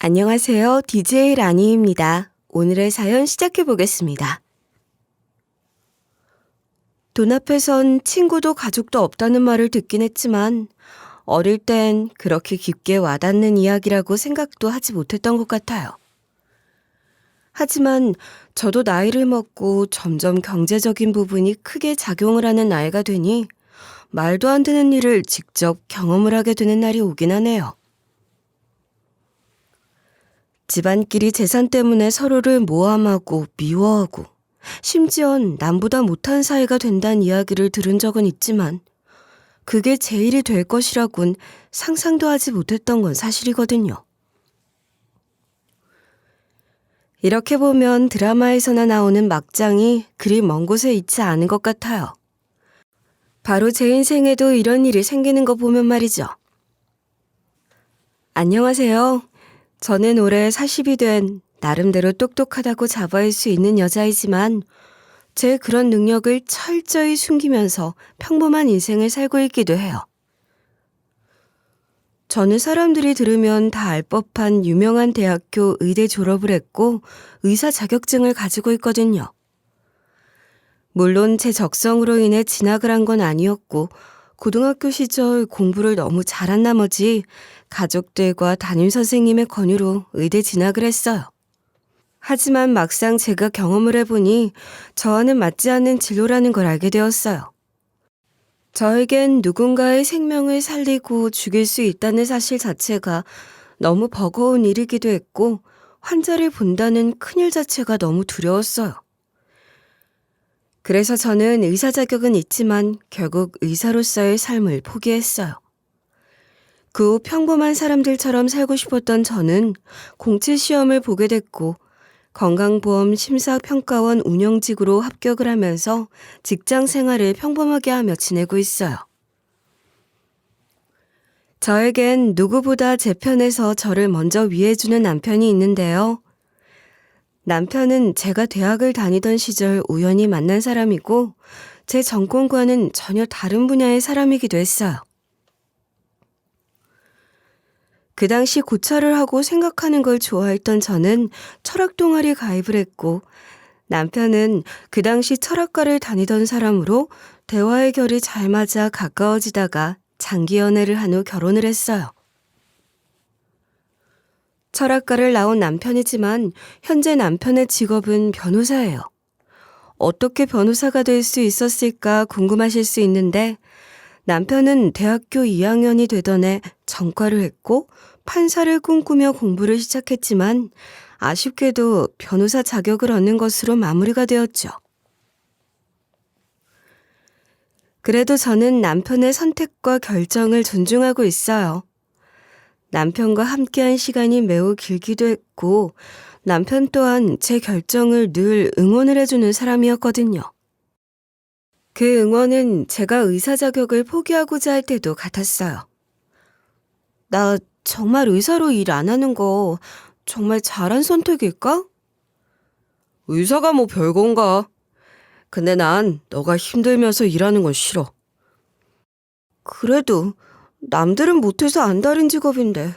안녕하세요. DJ 라니입니다. 오늘의 사연 시작해 보겠습니다. 돈 앞에선 친구도 가족도 없다는 말을 듣긴 했지만 어릴 땐 그렇게 깊게 와닿는 이야기라고 생각도 하지 못했던 것 같아요. 하지만 저도 나이를 먹고 점점 경제적인 부분이 크게 작용을 하는 나이가 되니 말도 안 되는 일을 직접 경험을 하게 되는 날이 오긴 하네요. 집안끼리 재산 때문에 서로를 모함하고 미워하고 심지어는 남보다 못한 사이가 된다는 이야기를 들은 적은 있지만 그게 제 일이 될 것이라곤 상상도 하지 못했던 건 사실이거든요. 이렇게 보면 드라마에서나 나오는 막장이 그리 먼 곳에 있지 않은 것 같아요. 바로 제 인생에도 이런 일이 생기는 거 보면 말이죠. 안녕하세요. 저는 올해 40이 된 나름대로 똑똑하다고 자부할 수 있는 여자이지만 제 그런 능력을 철저히 숨기면서 평범한 인생을 살고 있기도 해요. 저는 사람들이 들으면 다 알 법한 유명한 대학교 의대 졸업을 했고 의사 자격증을 가지고 있거든요. 물론 제 적성으로 인해 진학을 한 건 아니었고 고등학교 시절 공부를 너무 잘한 나머지 가족들과 담임선생님의 권유로 의대 진학을 했어요. 하지만 막상 제가 경험을 해보니 저와는 맞지 않는 진로라는 걸 알게 되었어요. 저에겐 누군가의 생명을 살리고 죽일 수 있다는 사실 자체가 너무 버거운 일이기도 했고 환자를 본다는 큰일 자체가 너무 두려웠어요. 그래서 저는 의사 자격은 있지만 결국 의사로서의 삶을 포기했어요. 그 후 평범한 사람들처럼 살고 싶었던 저는 공채 시험을 보게 됐고 건강보험 심사평가원 운영직으로 합격을 하면서 직장 생활을 평범하게 하며 지내고 있어요. 저에겐 누구보다 제 편에서 저를 먼저 위해주는 남편이 있는데요. 남편은 제가 대학을 다니던 시절 우연히 만난 사람이고 제 전공과는 전혀 다른 분야의 사람이기도 했어요. 그 당시 고찰을 하고 생각하는 걸 좋아했던 저는 철학 동아리 가입을 했고 남편은 그 당시 철학과를 다니던 사람으로 대화의 결이 잘 맞아 가까워지다가 장기 연애를 한 후 결혼을 했어요. 철학과를 나온 남편이지만 현재 남편의 직업은 변호사예요. 어떻게 변호사가 될 수 있었을까 궁금하실 수 있는데 남편은 대학교 2학년이 되던 해 전과를 했고 판사를 꿈꾸며 공부를 시작했지만 아쉽게도 변호사 자격을 얻는 것으로 마무리가 되었죠. 그래도 저는 남편의 선택과 결정을 존중하고 있어요. 남편과 함께한 시간이 매우 길기도 했고 남편 또한 제 결정을 늘 응원을 해주는 사람이었거든요. 그 응원은 제가 의사 자격을 포기하고자 할 때도 같았어요. 나 정말 의사로 일 안 하는 거 정말 잘한 선택일까? 의사가 뭐 별건가? 근데 난 너가 힘들면서 일하는 건 싫어. 그래도 남들은 못해서 안 다른 직업인데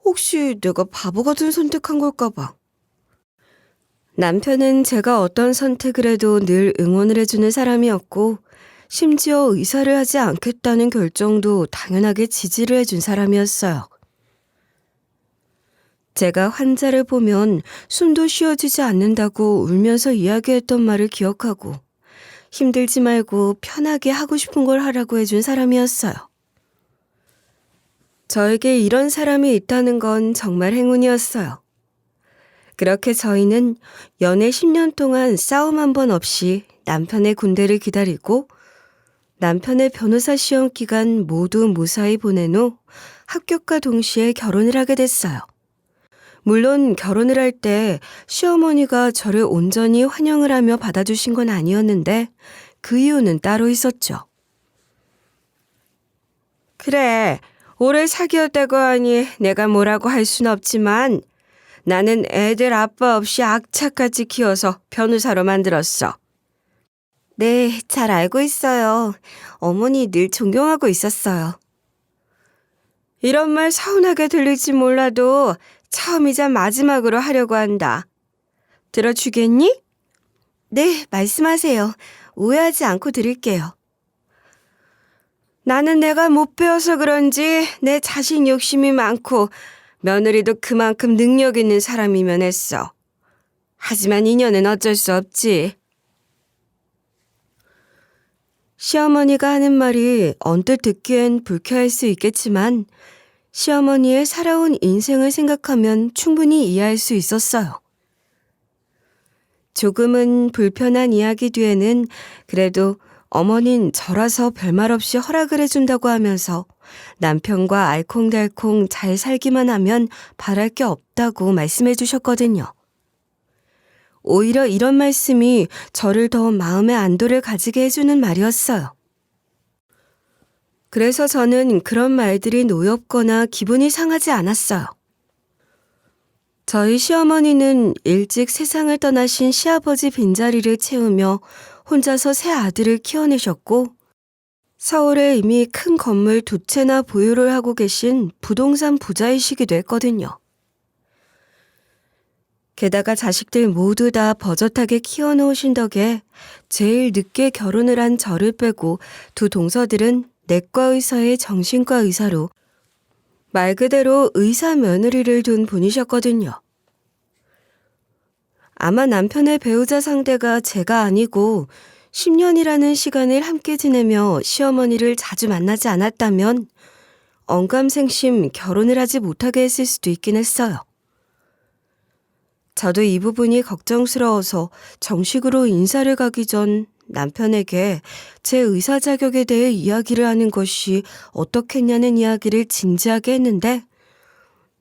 혹시 내가 바보 같은 선택한 걸까 봐. 남편은 제가 어떤 선택을 해도 늘 응원을 해주는 사람이었고 심지어 의사를 하지 않겠다는 결정도 당연하게 지지를 해준 사람이었어요. 제가 환자를 보면 숨도 쉬어지지 않는다고 울면서 이야기했던 말을 기억하고 힘들지 말고 편하게 하고 싶은 걸 하라고 해준 사람이었어요. 저에게 이런 사람이 있다는 건 정말 행운이었어요. 그렇게 저희는 연애 10년 동안 싸움 한 번 없이 남편의 군대를 기다리고 남편의 변호사 시험 기간 모두 무사히 보낸 후 합격과 동시에 결혼을 하게 됐어요. 물론 결혼을 할 때 시어머니가 저를 온전히 환영을 하며 받아주신 건 아니었는데 그 이유는 따로 있었죠. 그래, 오래 사귀었다고 하니 내가 뭐라고 할 순 없지만 나는 애들 아빠 없이 악착같이 키워서 변호사로 만들었어. 네, 잘 알고 있어요. 어머니 늘 존경하고 있었어요. 이런 말 서운하게 들릴지 몰라도 처음이자 마지막으로 하려고 한다. 들어주겠니? 네, 말씀하세요. 오해하지 않고 드릴게요. 나는 내가 못 배워서 그런지 내 자신 욕심이 많고 며느리도 그만큼 능력 있는 사람이면 했어. 하지만 인연은 어쩔 수 없지. 시어머니가 하는 말이 언뜻 듣기엔 불쾌할 수 있겠지만 시어머니의 살아온 인생을 생각하면 충분히 이해할 수 있었어요. 조금은 불편한 이야기 뒤에는 그래도 어머닌 저라서 별말 없이 허락을 해준다고 하면서 남편과 알콩달콩 잘 살기만 하면 바랄 게 없다고 말씀해 주셨거든요. 오히려 이런 말씀이 저를 더 마음의 안도를 가지게 해주는 말이었어요. 그래서 저는 그런 말들이 노엽거나 기분이 상하지 않았어요. 저희 시어머니는 일찍 세상을 떠나신 시아버지 빈자리를 채우며 혼자서 세 아들을 키워내셨고 서울에 이미 큰 건물 2채나 보유를 하고 계신 부동산 부자이시기도 했거든요. 게다가 자식들 모두 다 버젓하게 키워놓으신 덕에 제일 늦게 결혼을 한 저를 빼고 두 동서들은 내과 의사의 정신과 의사로 말 그대로 의사 며느리를 둔 분이셨거든요. 아마 남편의 배우자 상대가 제가 아니고 10년이라는 시간을 함께 지내며 시어머니를 자주 만나지 않았다면 언감생심 결혼을 하지 못하게 했을 수도 있긴 했어요. 저도 이 부분이 걱정스러워서 정식으로 인사를 가기 전 남편에게 제 의사 자격에 대해 이야기를 하는 것이 어떻겠냐는 이야기를 진지하게 했는데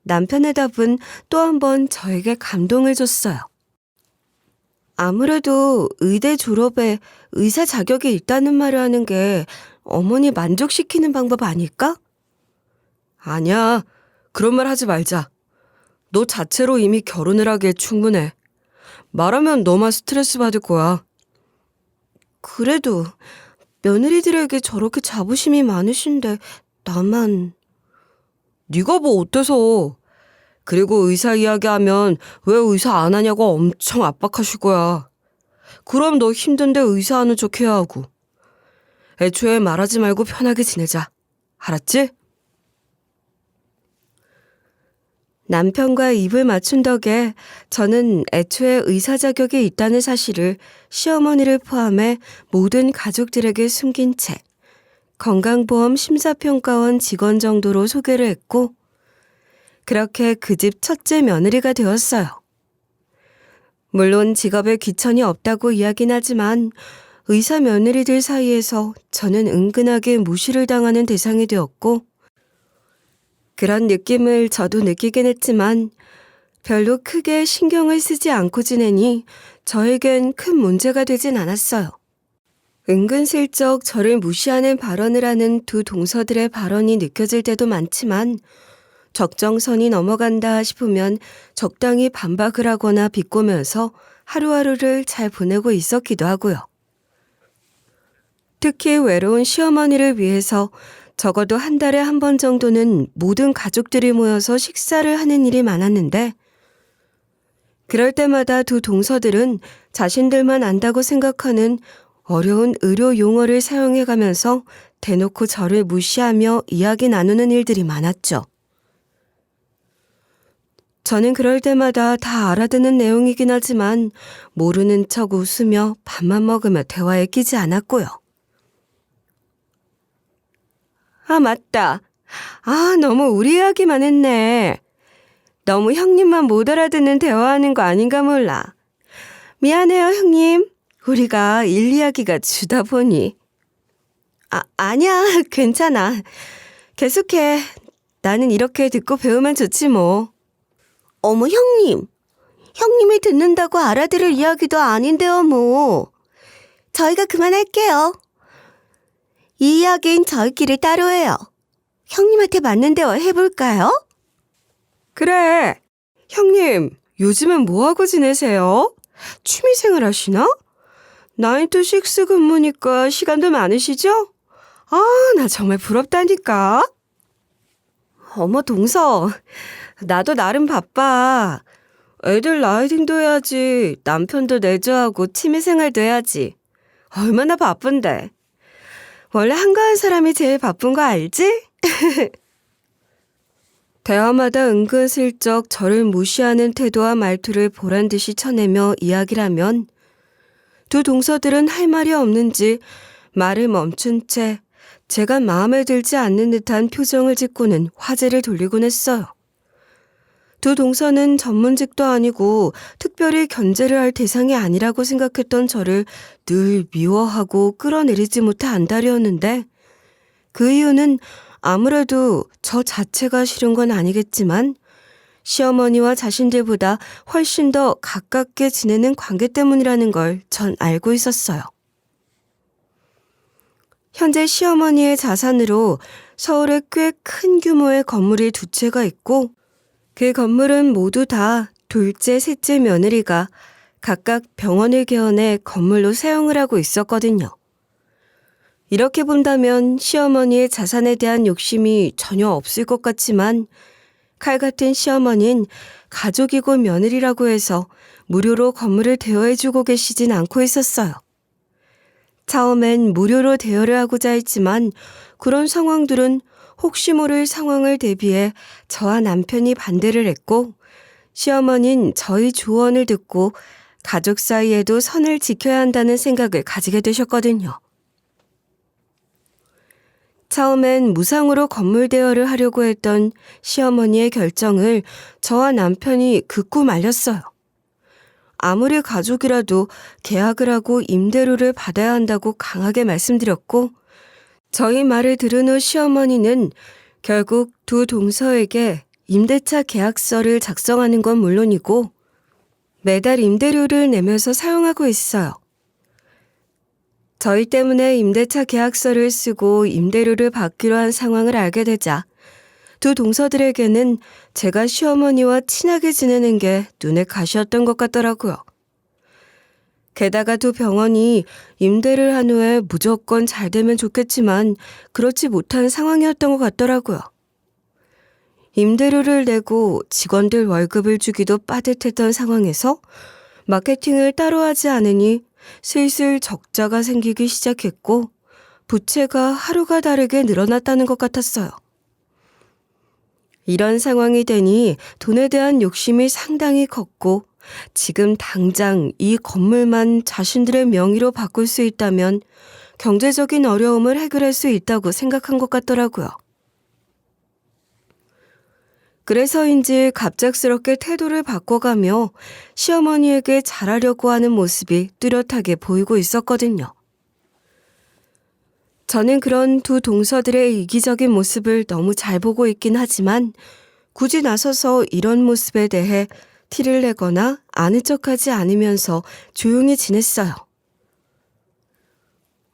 남편의 답은 또 한 번 저에게 감동을 줬어요. 아무래도 의대 졸업에 의사 자격이 있다는 말을 하는 게 어머니 만족시키는 방법 아닐까? 아니야, 그런 말 하지 말자. 너 자체로 이미 결혼을 하기에 충분해. 말하면 너만 스트레스 받을 거야. 그래도 며느리들에게 저렇게 자부심이 많으신데 나만... 네가 뭐 어때서. 그리고 의사 이야기하면 왜 의사 안 하냐고 엄청 압박하실 거야. 그럼 너 힘든데 의사하는 척 해야 하고. 애초에 말하지 말고 편하게 지내자. 알았지? 남편과 입을 맞춘 덕에 저는 애초에 의사 자격이 있다는 사실을 시어머니를 포함해 모든 가족들에게 숨긴 채 건강보험 심사평가원 직원 정도로 소개를 했고 그렇게 그 집 첫째 며느리가 되었어요. 물론 직업에 귀천이 없다고 이야긴 하지만 의사 며느리들 사이에서 저는 은근하게 무시를 당하는 대상이 되었고 그런 느낌을 저도 느끼긴 했지만 별로 크게 신경을 쓰지 않고 지내니 저에겐 큰 문제가 되진 않았어요. 은근슬쩍 저를 무시하는 발언을 하는 두 동서들의 발언이 느껴질 때도 많지만 적정선이 넘어간다 싶으면 적당히 반박을 하거나 비꼬면서 하루하루를 잘 보내고 있었기도 하고요. 특히 외로운 시어머니를 위해서 적어도 한 달에 한 번 정도는 모든 가족들이 모여서 식사를 하는 일이 많았는데 그럴 때마다 두 동서들은 자신들만 안다고 생각하는 어려운 의료 용어를 사용해가면서 대놓고 저를 무시하며 이야기 나누는 일들이 많았죠. 저는 그럴 때마다 다 알아듣는 내용이긴 하지만 모르는 척 웃으며 밥만 먹으며 대화에 끼지 않았고요. 아, 맞다. 너무 우리 이야기만 했네. 너무 형님만 못 알아듣는 대화하는 거 아닌가 몰라. 미안해요, 형님. 우리가 일 이야기가 주다 보니. 아니야. 괜찮아. 계속해. 나는 이렇게 듣고 배우면 좋지 뭐. 어머, 형님. 형님이 듣는다고 알아들을 이야기도 아닌데요, 뭐. 저희가 그만할게요. 이 이야기는 저희끼리 따로 해요. 형님한테 맞는 대화 해볼까요? 그래. 형님, 요즘은 뭐하고 지내세요? 취미생활 하시나? 9to6 근무니까 시간도 많으시죠? 나 정말 부럽다니까. 어머, 동서. 나도 나름 바빠. 애들 라이딩도 해야지. 남편도 내조하고 취미생활도 해야지. 얼마나 바쁜데. 원래 한가한 사람이 제일 바쁜 거 알지? 대화마다 은근슬쩍 저를 무시하는 태도와 말투를 보란듯이 쳐내며 이야기를 하면 두 동서들은 할 말이 없는지 말을 멈춘 채 제가 마음에 들지 않는 듯한 표정을 짓고는 화제를 돌리곤 했어요. 두 동서는 전문직도 아니고 특별히 견제를 할 대상이 아니라고 생각했던 저를 늘 미워하고 끌어내리지 못해 안달이었는데 그 이유는 아무래도 저 자체가 싫은 건 아니겠지만 시어머니와 자신들보다 훨씬 더 가깝게 지내는 관계 때문이라는 걸 전 알고 있었어요. 현재 시어머니의 자산으로 서울에 꽤 큰 규모의 건물이 두 채가 있고 그 건물은 모두 다 둘째, 셋째 며느리가 각각 병원을 개원해 건물로 사용을 하고 있었거든요. 이렇게 본다면 시어머니의 자산에 대한 욕심이 전혀 없을 것 같지만 칼 같은 시어머니는 가족이고 며느리라고 해서 무료로 건물을 대여해주고 계시진 않고 있었어요. 처음엔 무료로 대여를 하고자 했지만 그런 상황들은 혹시 모를 상황을 대비해 저와 남편이 반대를 했고 시어머니는 저희 조언을 듣고 가족 사이에도 선을 지켜야 한다는 생각을 가지게 되셨거든요. 처음엔 무상으로 건물 대여를 하려고 했던 시어머니의 결정을 저와 남편이 극구 말렸어요. 아무리 가족이라도 계약을 하고 임대료를 받아야 한다고 강하게 말씀드렸고 저희 말을 들은 후 시어머니는 결국 두 동서에게 임대차 계약서를 작성하는 건 물론이고 매달 임대료를 내면서 사용하고 있어요. 저희 때문에 임대차 계약서를 쓰고 임대료를 받기로 한 상황을 알게 되자 두 동서들에게는 제가 시어머니와 친하게 지내는 게 눈에 가시였던 것 같더라고요. 게다가 두 병원이 임대를 한 후에 무조건 잘 되면 좋겠지만 그렇지 못한 상황이었던 것 같더라고요. 임대료를 내고 직원들 월급을 주기도 빠듯했던 상황에서 마케팅을 따로 하지 않으니 슬슬 적자가 생기기 시작했고 부채가 하루가 다르게 늘어났다는 것 같았어요. 이런 상황이 되니 돈에 대한 욕심이 상당히 컸고 지금 당장 이 건물만 자신들의 명의로 바꿀 수 있다면 경제적인 어려움을 해결할 수 있다고 생각한 것 같더라고요. 그래서인지 갑작스럽게 태도를 바꿔가며 시어머니에게 잘하려고 하는 모습이 뚜렷하게 보이고 있었거든요. 저는 그런 두 동서들의 이기적인 모습을 너무 잘 보고 있긴 하지만 굳이 나서서 이런 모습에 대해 티를 내거나 아는 척하지 않으면서 조용히 지냈어요.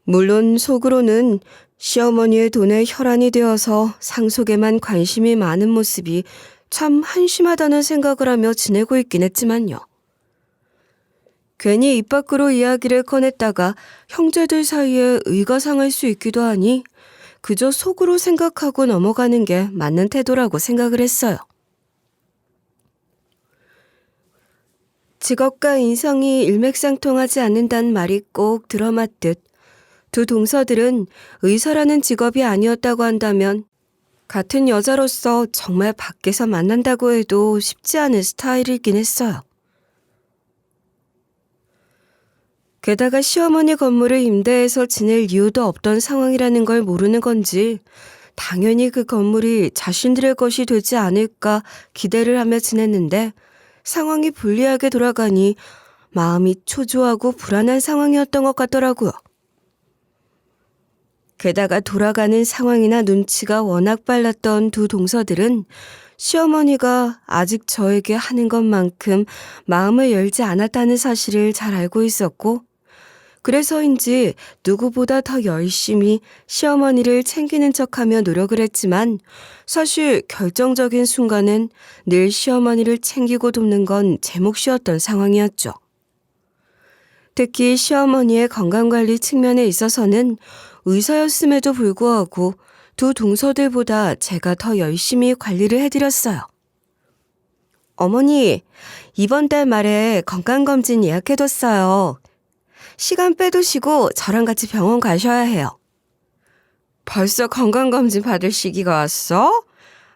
물론 속으로는 시어머니의 돈에 혈안이 되어서 상속에만 관심이 많은 모습이 참 한심하다는 생각을 하며 지내고 있긴 했지만요. 괜히 입 밖으로 이야기를 꺼냈다가 형제들 사이에 의가 상할 수 있기도 하니 그저 속으로 생각하고 넘어가는 게 맞는 태도라고 생각을 했어요. 직업과 인성이 일맥상통하지 않는다는 말이 꼭 들어맞듯 두 동서들은 의사라는 직업이 아니었다고 한다면 같은 여자로서 정말 밖에서 만난다고 해도 쉽지 않은 스타일이긴 했어요. 게다가 시어머니 건물을 임대해서 지낼 이유도 없던 상황이라는 걸 모르는 건지 당연히 그 건물이 자신들의 것이 되지 않을까 기대를 하며 지냈는데 상황이 불리하게 돌아가니 마음이 초조하고 불안한 상황이었던 것 같더라고요. 게다가 돌아가는 상황이나 눈치가 워낙 빨랐던 두 동서들은 시어머니가 아직 저에게 하는 것만큼 마음을 열지 않았다는 사실을 잘 알고 있었고 그래서인지 누구보다 더 열심히 시어머니를 챙기는 척하며 노력을 했지만 사실 결정적인 순간엔 늘 시어머니를 챙기고 돕는 건 제 몫이었던 상황이었죠. 특히 시어머니의 건강관리 측면에 있어서는 의사였음에도 불구하고 두 동서들보다 제가 더 열심히 관리를 해드렸어요. 어머니, 이번 달 말에 건강검진 예약해뒀어요. 시간 빼두시고 저랑 같이 병원 가셔야 해요. 벌써 건강검진 받을 시기가 왔어?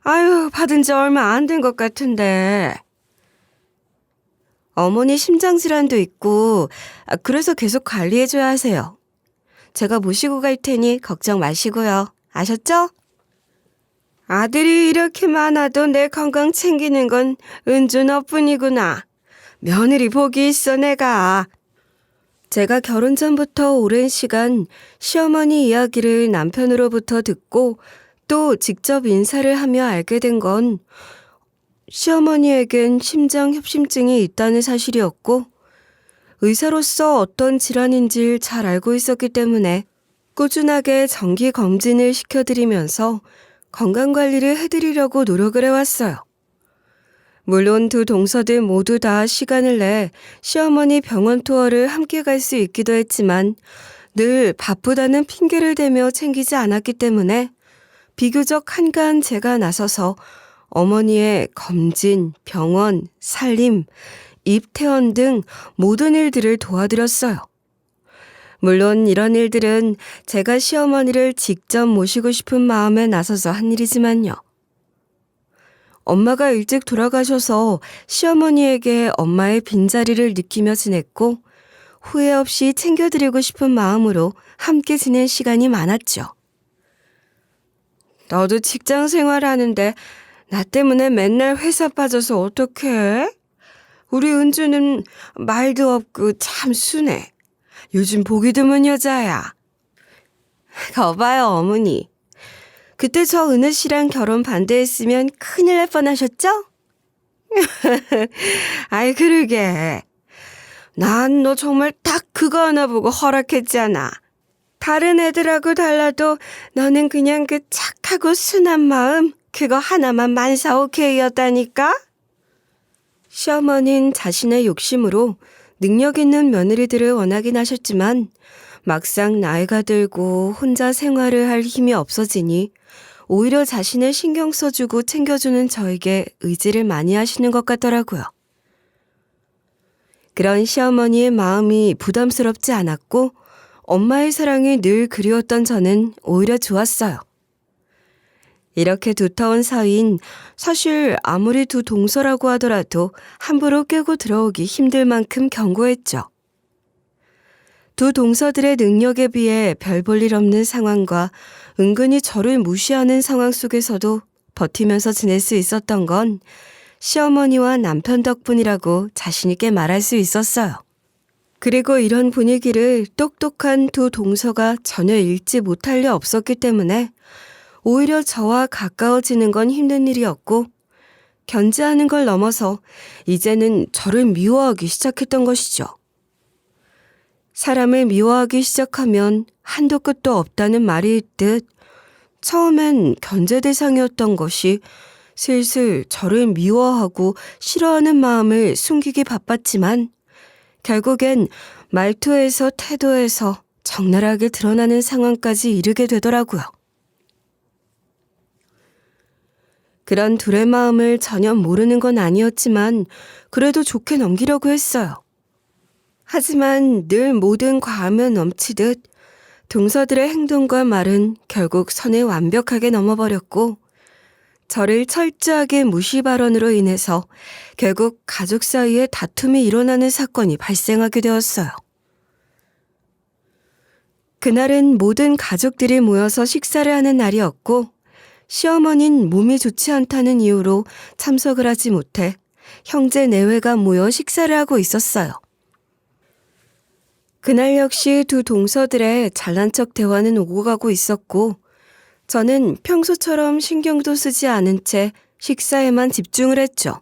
아유, 받은 지 얼마 안 된 것 같은데. 어머니 심장질환도 있고, 그래서 계속 관리해줘야 하세요. 제가 모시고 갈 테니 걱정 마시고요. 아셨죠? 아들이 이렇게 많아도 내 건강 챙기는 건 은주 너뿐이구나. 며느리 복이 있어 내가. 제가 결혼 전부터 오랜 시간 시어머니 이야기를 남편으로부터 듣고 또 직접 인사를 하며 알게 된 건 시어머니에겐 심장협심증이 있다는 사실이었고 의사로서 어떤 질환인지를 잘 알고 있었기 때문에 꾸준하게 정기 검진을 시켜드리면서 건강관리를 해드리려고 노력을 해왔어요. 물론 두 동서들 모두 다 시간을 내 시어머니 병원 투어를 함께 갈 수 있기도 했지만 늘 바쁘다는 핑계를 대며 챙기지 않았기 때문에 비교적 한가한 제가 나서서 어머니의 검진, 병원, 살림, 입퇴원 등 모든 일들을 도와드렸어요. 물론 이런 일들은 제가 시어머니를 직접 모시고 싶은 마음에 나서서 한 일이지만요. 엄마가 일찍 돌아가셔서 시어머니에게 엄마의 빈자리를 느끼며 지냈고 후회 없이 챙겨드리고 싶은 마음으로 함께 지낸 시간이 많았죠. 너도 직장 생활하는데 나 때문에 맨날 회사 빠져서 어떡해? 우리 은주는 말도 없고 참 순해. 요즘 보기 드문 여자야. 거봐요 어머니. 그때 저 은우 씨랑 결혼 반대했으면 큰일 날 뻔하셨죠? 아이 그러게. 난 너 정말 딱 그거 하나 보고 허락했잖아. 다른 애들하고 달라도 너는 그냥 그 착하고 순한 마음 그거 하나만 만사 오케이였다니까? 시어머니는 자신의 욕심으로 능력 있는 며느리들을 원하긴 하셨지만 막상 나이가 들고 혼자 생활을 할 힘이 없어지니 오히려 자신을 신경 써주고 챙겨주는 저에게 의지를 많이 하시는 것 같더라고요. 그런 시어머니의 마음이 부담스럽지 않았고 엄마의 사랑이 늘 그리웠던 저는 오히려 좋았어요. 이렇게 두터운 사이인 사실 아무리 두 동서라고 하더라도 함부로 깨고 들어오기 힘들 만큼 견고했죠. 두 동서들의 능력에 비해 별 볼 일 없는 상황과 은근히 저를 무시하는 상황 속에서도 버티면서 지낼 수 있었던 건 시어머니와 남편 덕분이라고 자신 있게 말할 수 있었어요. 그리고 이런 분위기를 똑똑한 두 동서가 전혀 읽지 못할 리 없었기 때문에 오히려 저와 가까워지는 건 힘든 일이었고 견제하는 걸 넘어서 이제는 저를 미워하기 시작했던 것이죠. 사람을 미워하기 시작하면 한도 끝도 없다는 말이 있듯 처음엔 견제 대상이었던 것이 슬슬 저를 미워하고 싫어하는 마음을 숨기기 바빴지만 결국엔 말투에서 태도에서 적나라하게 드러나는 상황까지 이르게 되더라고요. 그런 둘의 마음을 전혀 모르는 건 아니었지만 그래도 좋게 넘기려고 했어요. 하지만 늘 모든 과함은 넘치듯 동서들의 행동과 말은 결국 선을 완벽하게 넘어버렸고 저를 철저하게 무시 발언으로 인해서 결국 가족 사이에 다툼이 일어나는 사건이 발생하게 되었어요. 그날은 모든 가족들이 모여서 식사를 하는 날이었고 시어머니는 몸이 좋지 않다는 이유로 참석을 하지 못해 형제 내외가 모여 식사를 하고 있었어요. 그날 역시 두 동서들의 잘난 척 대화는 오고 가고 있었고 저는 평소처럼 신경도 쓰지 않은 채 식사에만 집중을 했죠.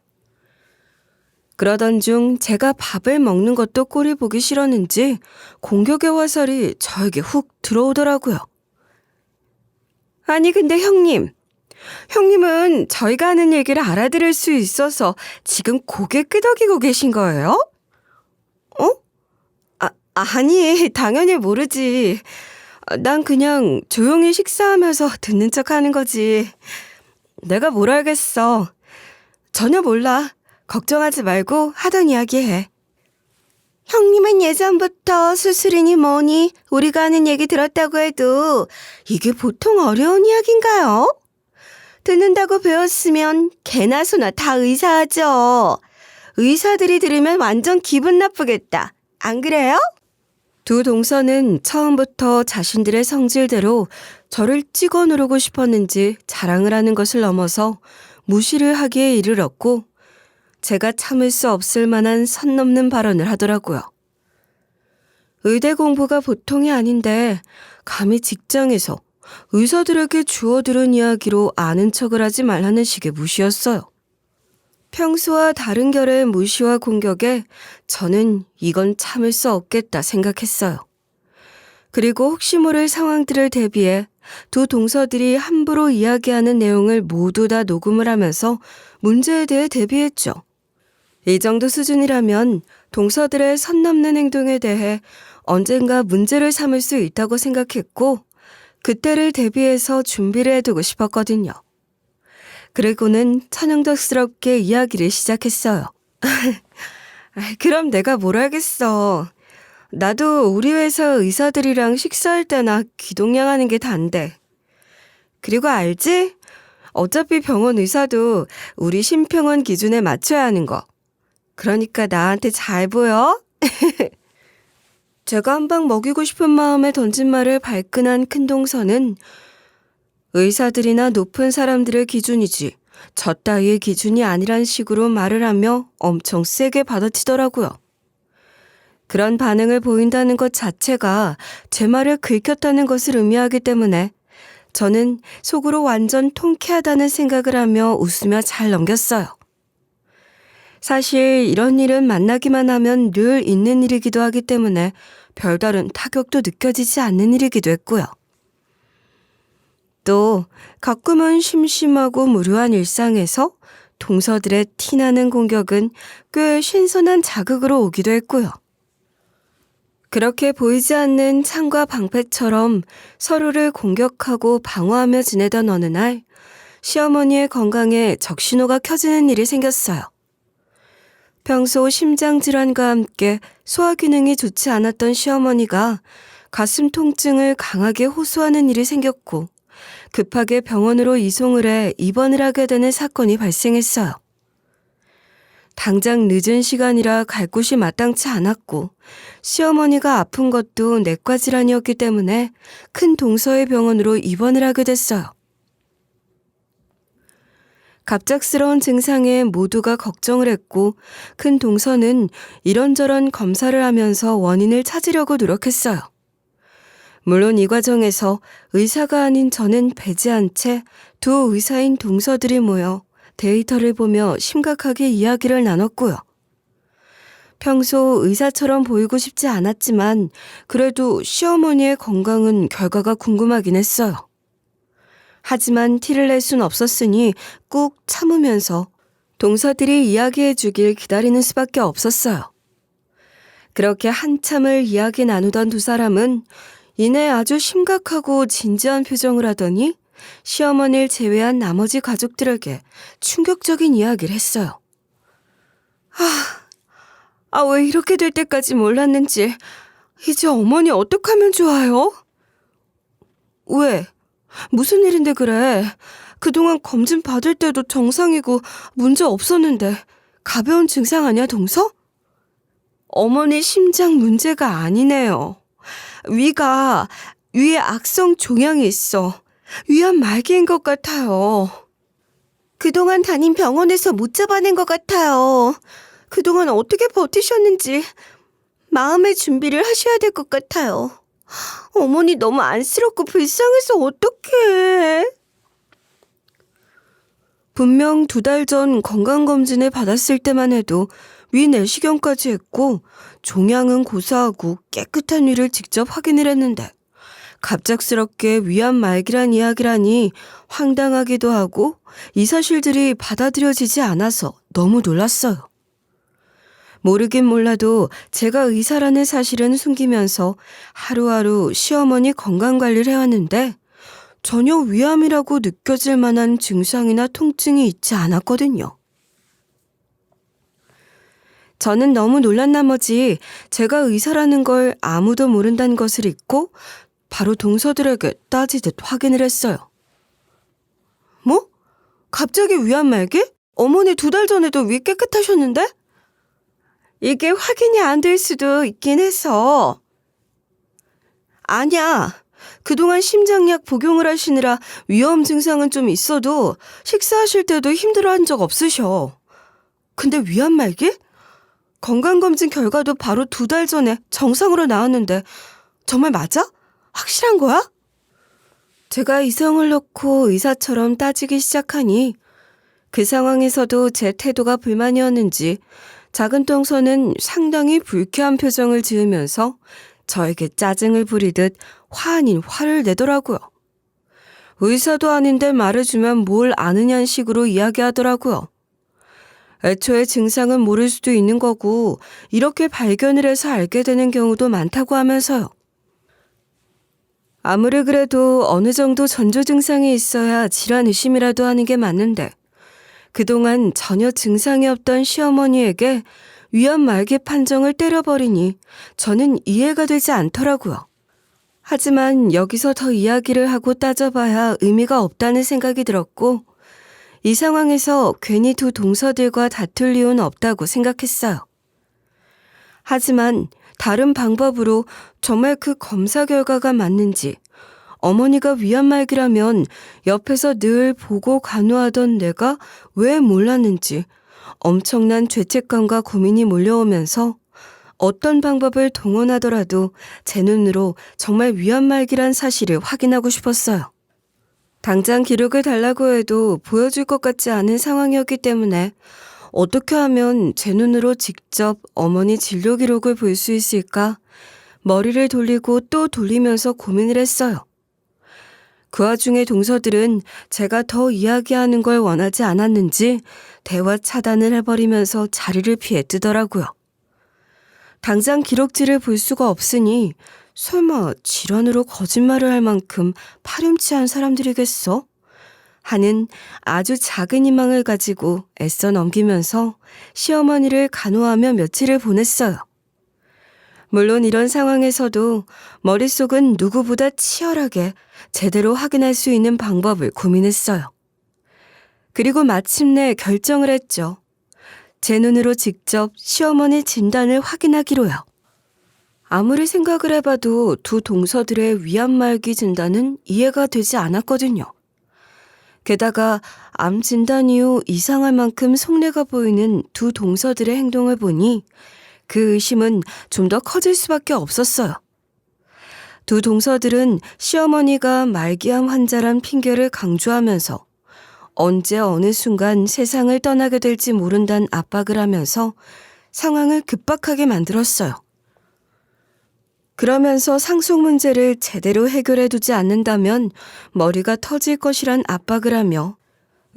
그러던 중 제가 밥을 먹는 것도 꼴이 보기 싫었는지 공격의 화살이 저에게 훅 들어오더라고요. 아니 근데 형님은 저희가 하는 얘기를 알아들을 수 있어서 지금 고개 끄덕이고 계신 거예요? 아니 당연히 모르지. 난 그냥 조용히 식사하면서 듣는 척 하는 거지. 내가 뭘 알겠어. 전혀 몰라. 걱정하지 말고 하던 이야기 해. 형님은 예전부터 수술이니 뭐니 우리가 하는 얘기 들었다고 해도 이게 보통 어려운 이야기인가요? 듣는다고 배웠으면 개나 소나 다 의사하죠. 의사들이 들으면 완전 기분 나쁘겠다. 안 그래요? 두 동서는 처음부터 자신들의 성질대로 저를 찍어 누르고 싶었는지 자랑을 하는 것을 넘어서 무시를 하기에 이르렀고 제가 참을 수 없을 만한 선 넘는 발언을 하더라고요. 의대 공부가 보통이 아닌데 감히 직장에서 의사들에게 주워 들은 이야기로 아는 척을 하지 말라는 식의 무시였어요. 평소와 다른 결의 무시와 공격에 저는 이건 참을 수 없겠다 생각했어요. 그리고 혹시 모를 상황들을 대비해 두 동서들이 함부로 이야기하는 내용을 모두 다 녹음을 하면서 문제에 대해 대비했죠. 이 정도 수준이라면 동서들의 선 넘는 행동에 대해 언젠가 문제를 삼을 수 있다고 생각했고 그때를 대비해서 준비를 해두고 싶었거든요. 그리고는 천연덕스럽게 이야기를 시작했어요. 그럼 내가 뭘 알겠어. 나도 우리 회사 의사들이랑 식사할 때나 기동량하는 게 다인데. 그리고 알지? 어차피 병원 의사도 우리 심평원 기준에 맞춰야 하는 거. 그러니까 나한테 잘 보여? 제가 한 방 먹이고 싶은 마음에 던진 말을 발끈한 큰 동서는 의사들이나 높은 사람들의 기준이지 저 따위의 기준이 아니란 식으로 말을 하며 엄청 세게 받아치더라고요. 그런 반응을 보인다는 것 자체가 제 말을 긁혔다는 것을 의미하기 때문에 저는 속으로 완전 통쾌하다는 생각을 하며 웃으며 잘 넘겼어요. 사실 이런 일은 만나기만 하면 늘 있는 일이기도 하기 때문에 별다른 타격도 느껴지지 않는 일이기도 했고요. 또 가끔은 심심하고 무료한 일상에서 동서들의 티나는 공격은 꽤 신선한 자극으로 오기도 했고요. 그렇게 보이지 않는 창과 방패처럼 서로를 공격하고 방어하며 지내던 어느 날 시어머니의 건강에 적신호가 켜지는 일이 생겼어요. 평소 심장질환과 함께 소화기능이 좋지 않았던 시어머니가 가슴 통증을 강하게 호소하는 일이 생겼고 급하게 병원으로 이송을 해 입원을 하게 되는 사건이 발생했어요. 당장 늦은 시간이라 갈 곳이 마땅치 않았고 시어머니가 아픈 것도 내과 질환이었기 때문에 큰 동서의 병원으로 입원을 하게 됐어요. 갑작스러운 증상에 모두가 걱정을 했고 큰 동서는 이런저런 검사를 하면서 원인을 찾으려고 노력했어요. 물론 이 과정에서 의사가 아닌 저는 배제한 채 두 의사인 동서들이 모여 데이터를 보며 심각하게 이야기를 나눴고요. 평소 의사처럼 보이고 싶지 않았지만 그래도 시어머니의 건강은 결과가 궁금하긴 했어요. 하지만 티를 낼 순 없었으니 꾹 참으면서 동서들이 이야기해 주길 기다리는 수밖에 없었어요. 그렇게 한참을 이야기 나누던 두 사람은 이내 아주 심각하고 진지한 표정을 하더니 시어머니를 제외한 나머지 가족들에게 충격적인 이야기를 했어요. 왜 이렇게 될 때까지 몰랐는지 이제 어머니 어떡하면 좋아요? 왜? 무슨 일인데 그래? 그동안 검진 받을 때도 정상이고 문제 없었는데 가벼운 증상 아니야, 동서? 어머니 심장 문제가 아니네요. 위에 악성 종양이 있어. 위암 말기인 것 같아요. 그동안 다닌 병원에서 못 잡아낸 것 같아요. 그동안 어떻게 버티셨는지 마음의 준비를 하셔야 될 것 같아요. 어머니 너무 안쓰럽고 불쌍해서 어떡해. 분명 2달 전 건강검진을 받았을 때만 해도 위 내시경까지 했고 종양은 고사하고 깨끗한 위를 직접 확인을 했는데 갑작스럽게 위암 말기란 이야기라니 황당하기도 하고 이 사실들이 받아들여지지 않아서 너무 놀랐어요. 모르긴 몰라도 제가 의사라는 사실은 숨기면서 하루하루 시어머니 건강관리를 해왔는데 전혀 위암이라고 느껴질 만한 증상이나 통증이 있지 않았거든요. 저는 너무 놀란 나머지 제가 의사라는 걸 아무도 모른다는 것을 잊고 바로 동서들에게 따지듯 확인을 했어요. 뭐? 갑자기 위안말기? 어머니 2달 전에도 위 깨끗하셨는데? 이게 확인이 안 될 수도 있긴 해서. 아니야. 그동안 심장약 복용을 하시느라 위험 증상은 좀 있어도 식사하실 때도 힘들어한 적 없으셔. 근데 위안말기? 건강검진 결과도 바로 2달 전에 정상으로 나왔는데 정말 맞아? 확실한 거야? 제가 이성을 놓고 의사처럼 따지기 시작하니 그 상황에서도 제 태도가 불만이었는지 작은 동서는 상당히 불쾌한 표정을 지으면서 저에게 짜증을 부리듯 화 아닌 화를 내더라고요. 의사도 아닌데 말해주면 뭘 아느냐는 식으로 이야기하더라고요. 애초에 증상은 모를 수도 있는 거고 이렇게 발견을 해서 알게 되는 경우도 많다고 하면서요. 아무리 그래도 어느 정도 전조 증상이 있어야 질환 의심이라도 하는 게 맞는데 그동안 전혀 증상이 없던 시어머니에게 위안말기 판정을 때려버리니 저는 이해가 되지 않더라고요. 하지만 여기서 더 이야기를 하고 따져봐야 의미가 없다는 생각이 들었고 이 상황에서 괜히 2 동서들과 다툴 이유는 없다고 생각했어요. 하지만 다른 방법으로 정말 그 검사 결과가 맞는지 어머니가 위안말기라면 옆에서 늘 보고 간호하던 내가 왜 몰랐는지 엄청난 죄책감과 고민이 몰려오면서 어떤 방법을 동원하더라도 제 눈으로 정말 위안말기란 사실을 확인하고 싶었어요. 당장 기록을 달라고 해도 보여줄 것 같지 않은 상황이었기 때문에 어떻게 하면 제 눈으로 직접 어머니 진료 기록을 볼 수 있을까 머리를 돌리고 또 돌리면서 고민을 했어요. 그 와중에 동서들은 제가 더 이야기하는 걸 원하지 않았는지 대화 차단을 해버리면서 자리를 피해 뜨더라고요. 당장 기록지를 볼 수가 없으니 설마 질환으로 거짓말을 할 만큼 파렴치한 사람들이겠어? 하는 아주 작은 희망을 가지고 애써 넘기면서 시어머니를 간호하며 며칠을 보냈어요. 물론 이런 상황에서도 머릿속은 누구보다 치열하게 제대로 확인할 수 있는 방법을 고민했어요. 그리고 마침내 결정을 했죠. 제 눈으로 직접 시어머니 진단을 확인하기로요. 아무리 생각을 해봐도 2 동서들의 위안말기 진단은 이해가 되지 않았거든요. 게다가 암 진단 이후 이상할 만큼 속내가 보이는 2 동서들의 행동을 보니 그 의심은 좀 더 커질 수밖에 없었어요. 2 동서들은 시어머니가 말기암 환자란 핑계를 강조하면서 언제 어느 순간 세상을 떠나게 될지 모른다는 압박을 하면서 상황을 급박하게 만들었어요. 그러면서 상속 문제를 제대로 해결해 두지 않는다면 머리가 터질 것이란 압박을 하며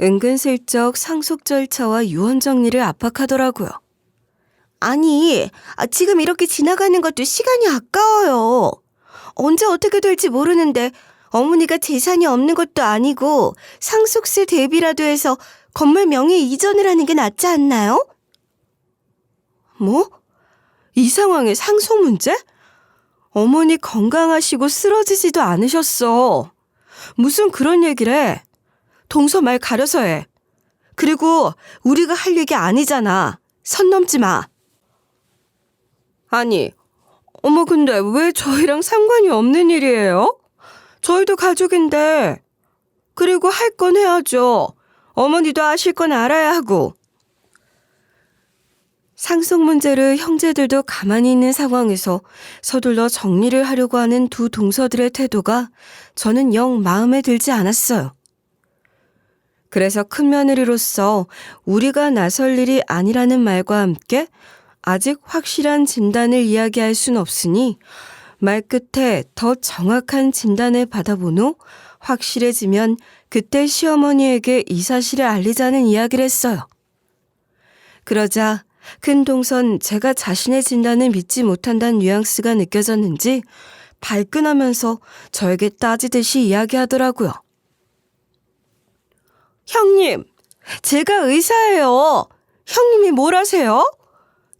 은근슬쩍 상속 절차와 유언 정리를 압박하더라고요. 아니, 지금 이렇게 지나가는 것도 시간이 아까워요. 언제 어떻게 될지 모르는데 어머니가 재산이 없는 것도 아니고 상속세 대비라도 해서 건물 명의 이전을 하는 게 낫지 않나요? 뭐? 이 상황에 상속 문제? 어머니 건강하시고 쓰러지지도 않으셨어. 무슨 그런 얘기를 해. 동서 말 가려서 해. 그리고 우리가 할 얘기 아니잖아. 선 넘지 마. 아니, 어머 근데 왜 저희랑 상관이 없는 일이에요? 저희도 가족인데. 그리고 할 건 해야죠. 어머니도 아실 건 알아야 하고. 상속 문제를 형제들도 가만히 있는 상황에서 서둘러 정리를 하려고 하는 2 동서들의 태도가 저는 영 마음에 들지 않았어요. 그래서 큰 며느리로서 우리가 나설 일이 아니라는 말과 함께 아직 확실한 진단을 이야기할 순 없으니 말끝에 더 정확한 진단을 받아본 후 확실해지면 그때 시어머니에게 이 사실을 알리자는 이야기를 했어요. 그러자 큰 동선 제가 자신의 진단을 믿지 못한다는 뉘앙스가 느껴졌는지 발끈하면서 저에게 따지듯이 이야기하더라고요. 형님, 제가 의사예요. 형님이 뭘 하세요?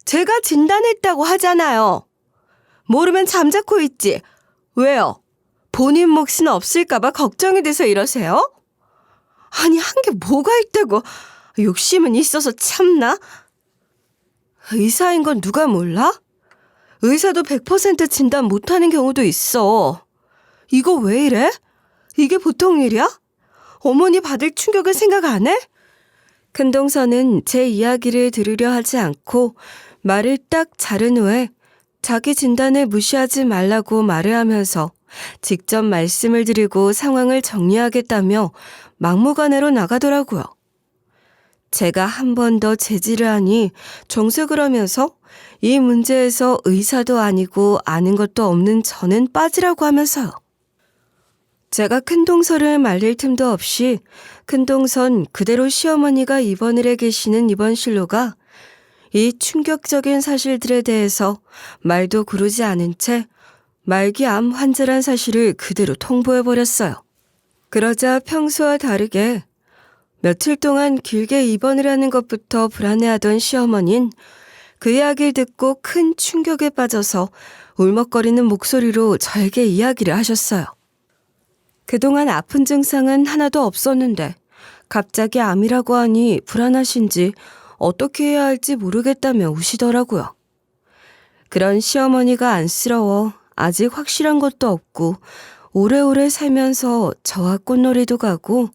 제가 진단했다고 하잖아요. 모르면 잠자코 있지. 왜요? 본인 몫은 없을까봐 걱정이 돼서 이러세요? 아니, 한 게 뭐가 있다고. 욕심은 있어서 참나? 의사인 건 누가 몰라? 의사도 100% 진단 못하는 경우도 있어. 이거 왜 이래? 이게 보통 일이야? 어머니 받을 충격을 생각 안 해? 큰동서는 제 이야기를 들으려 하지 않고 말을 딱 자른 후에 자기 진단을 무시하지 말라고 말을 하면서 직접 말씀을 드리고 상황을 정리하겠다며 막무가내로 나가더라고요. 제가 한 번 더 제지를 하니 정색을 하면서 이 문제에서 의사도 아니고 아는 것도 없는 저는 빠지라고 하면서요. 제가 큰동서를 말릴 틈도 없이 큰동선 그대로 시어머니가 입원을 해 계시는 입원실로가 이 충격적인 사실들에 대해서 말도 구르지 않은 채 말기암 환자란 사실을 그대로 통보해버렸어요. 그러자 평소와 다르게 며칠 동안 길게 입원을 하는 것부터 불안해하던 시어머니는 그 이야기를 듣고 큰 충격에 빠져서 울먹거리는 목소리로 저에게 이야기를 하셨어요. 그동안 아픈 증상은 하나도 없었는데 갑자기 암이라고 하니 불안하신지 어떻게 해야 할지 모르겠다며 우시더라고요. 그런 시어머니가 안쓰러워 아직 확실한 것도 없고 오래오래 살면서 저와 꽃놀이도 가고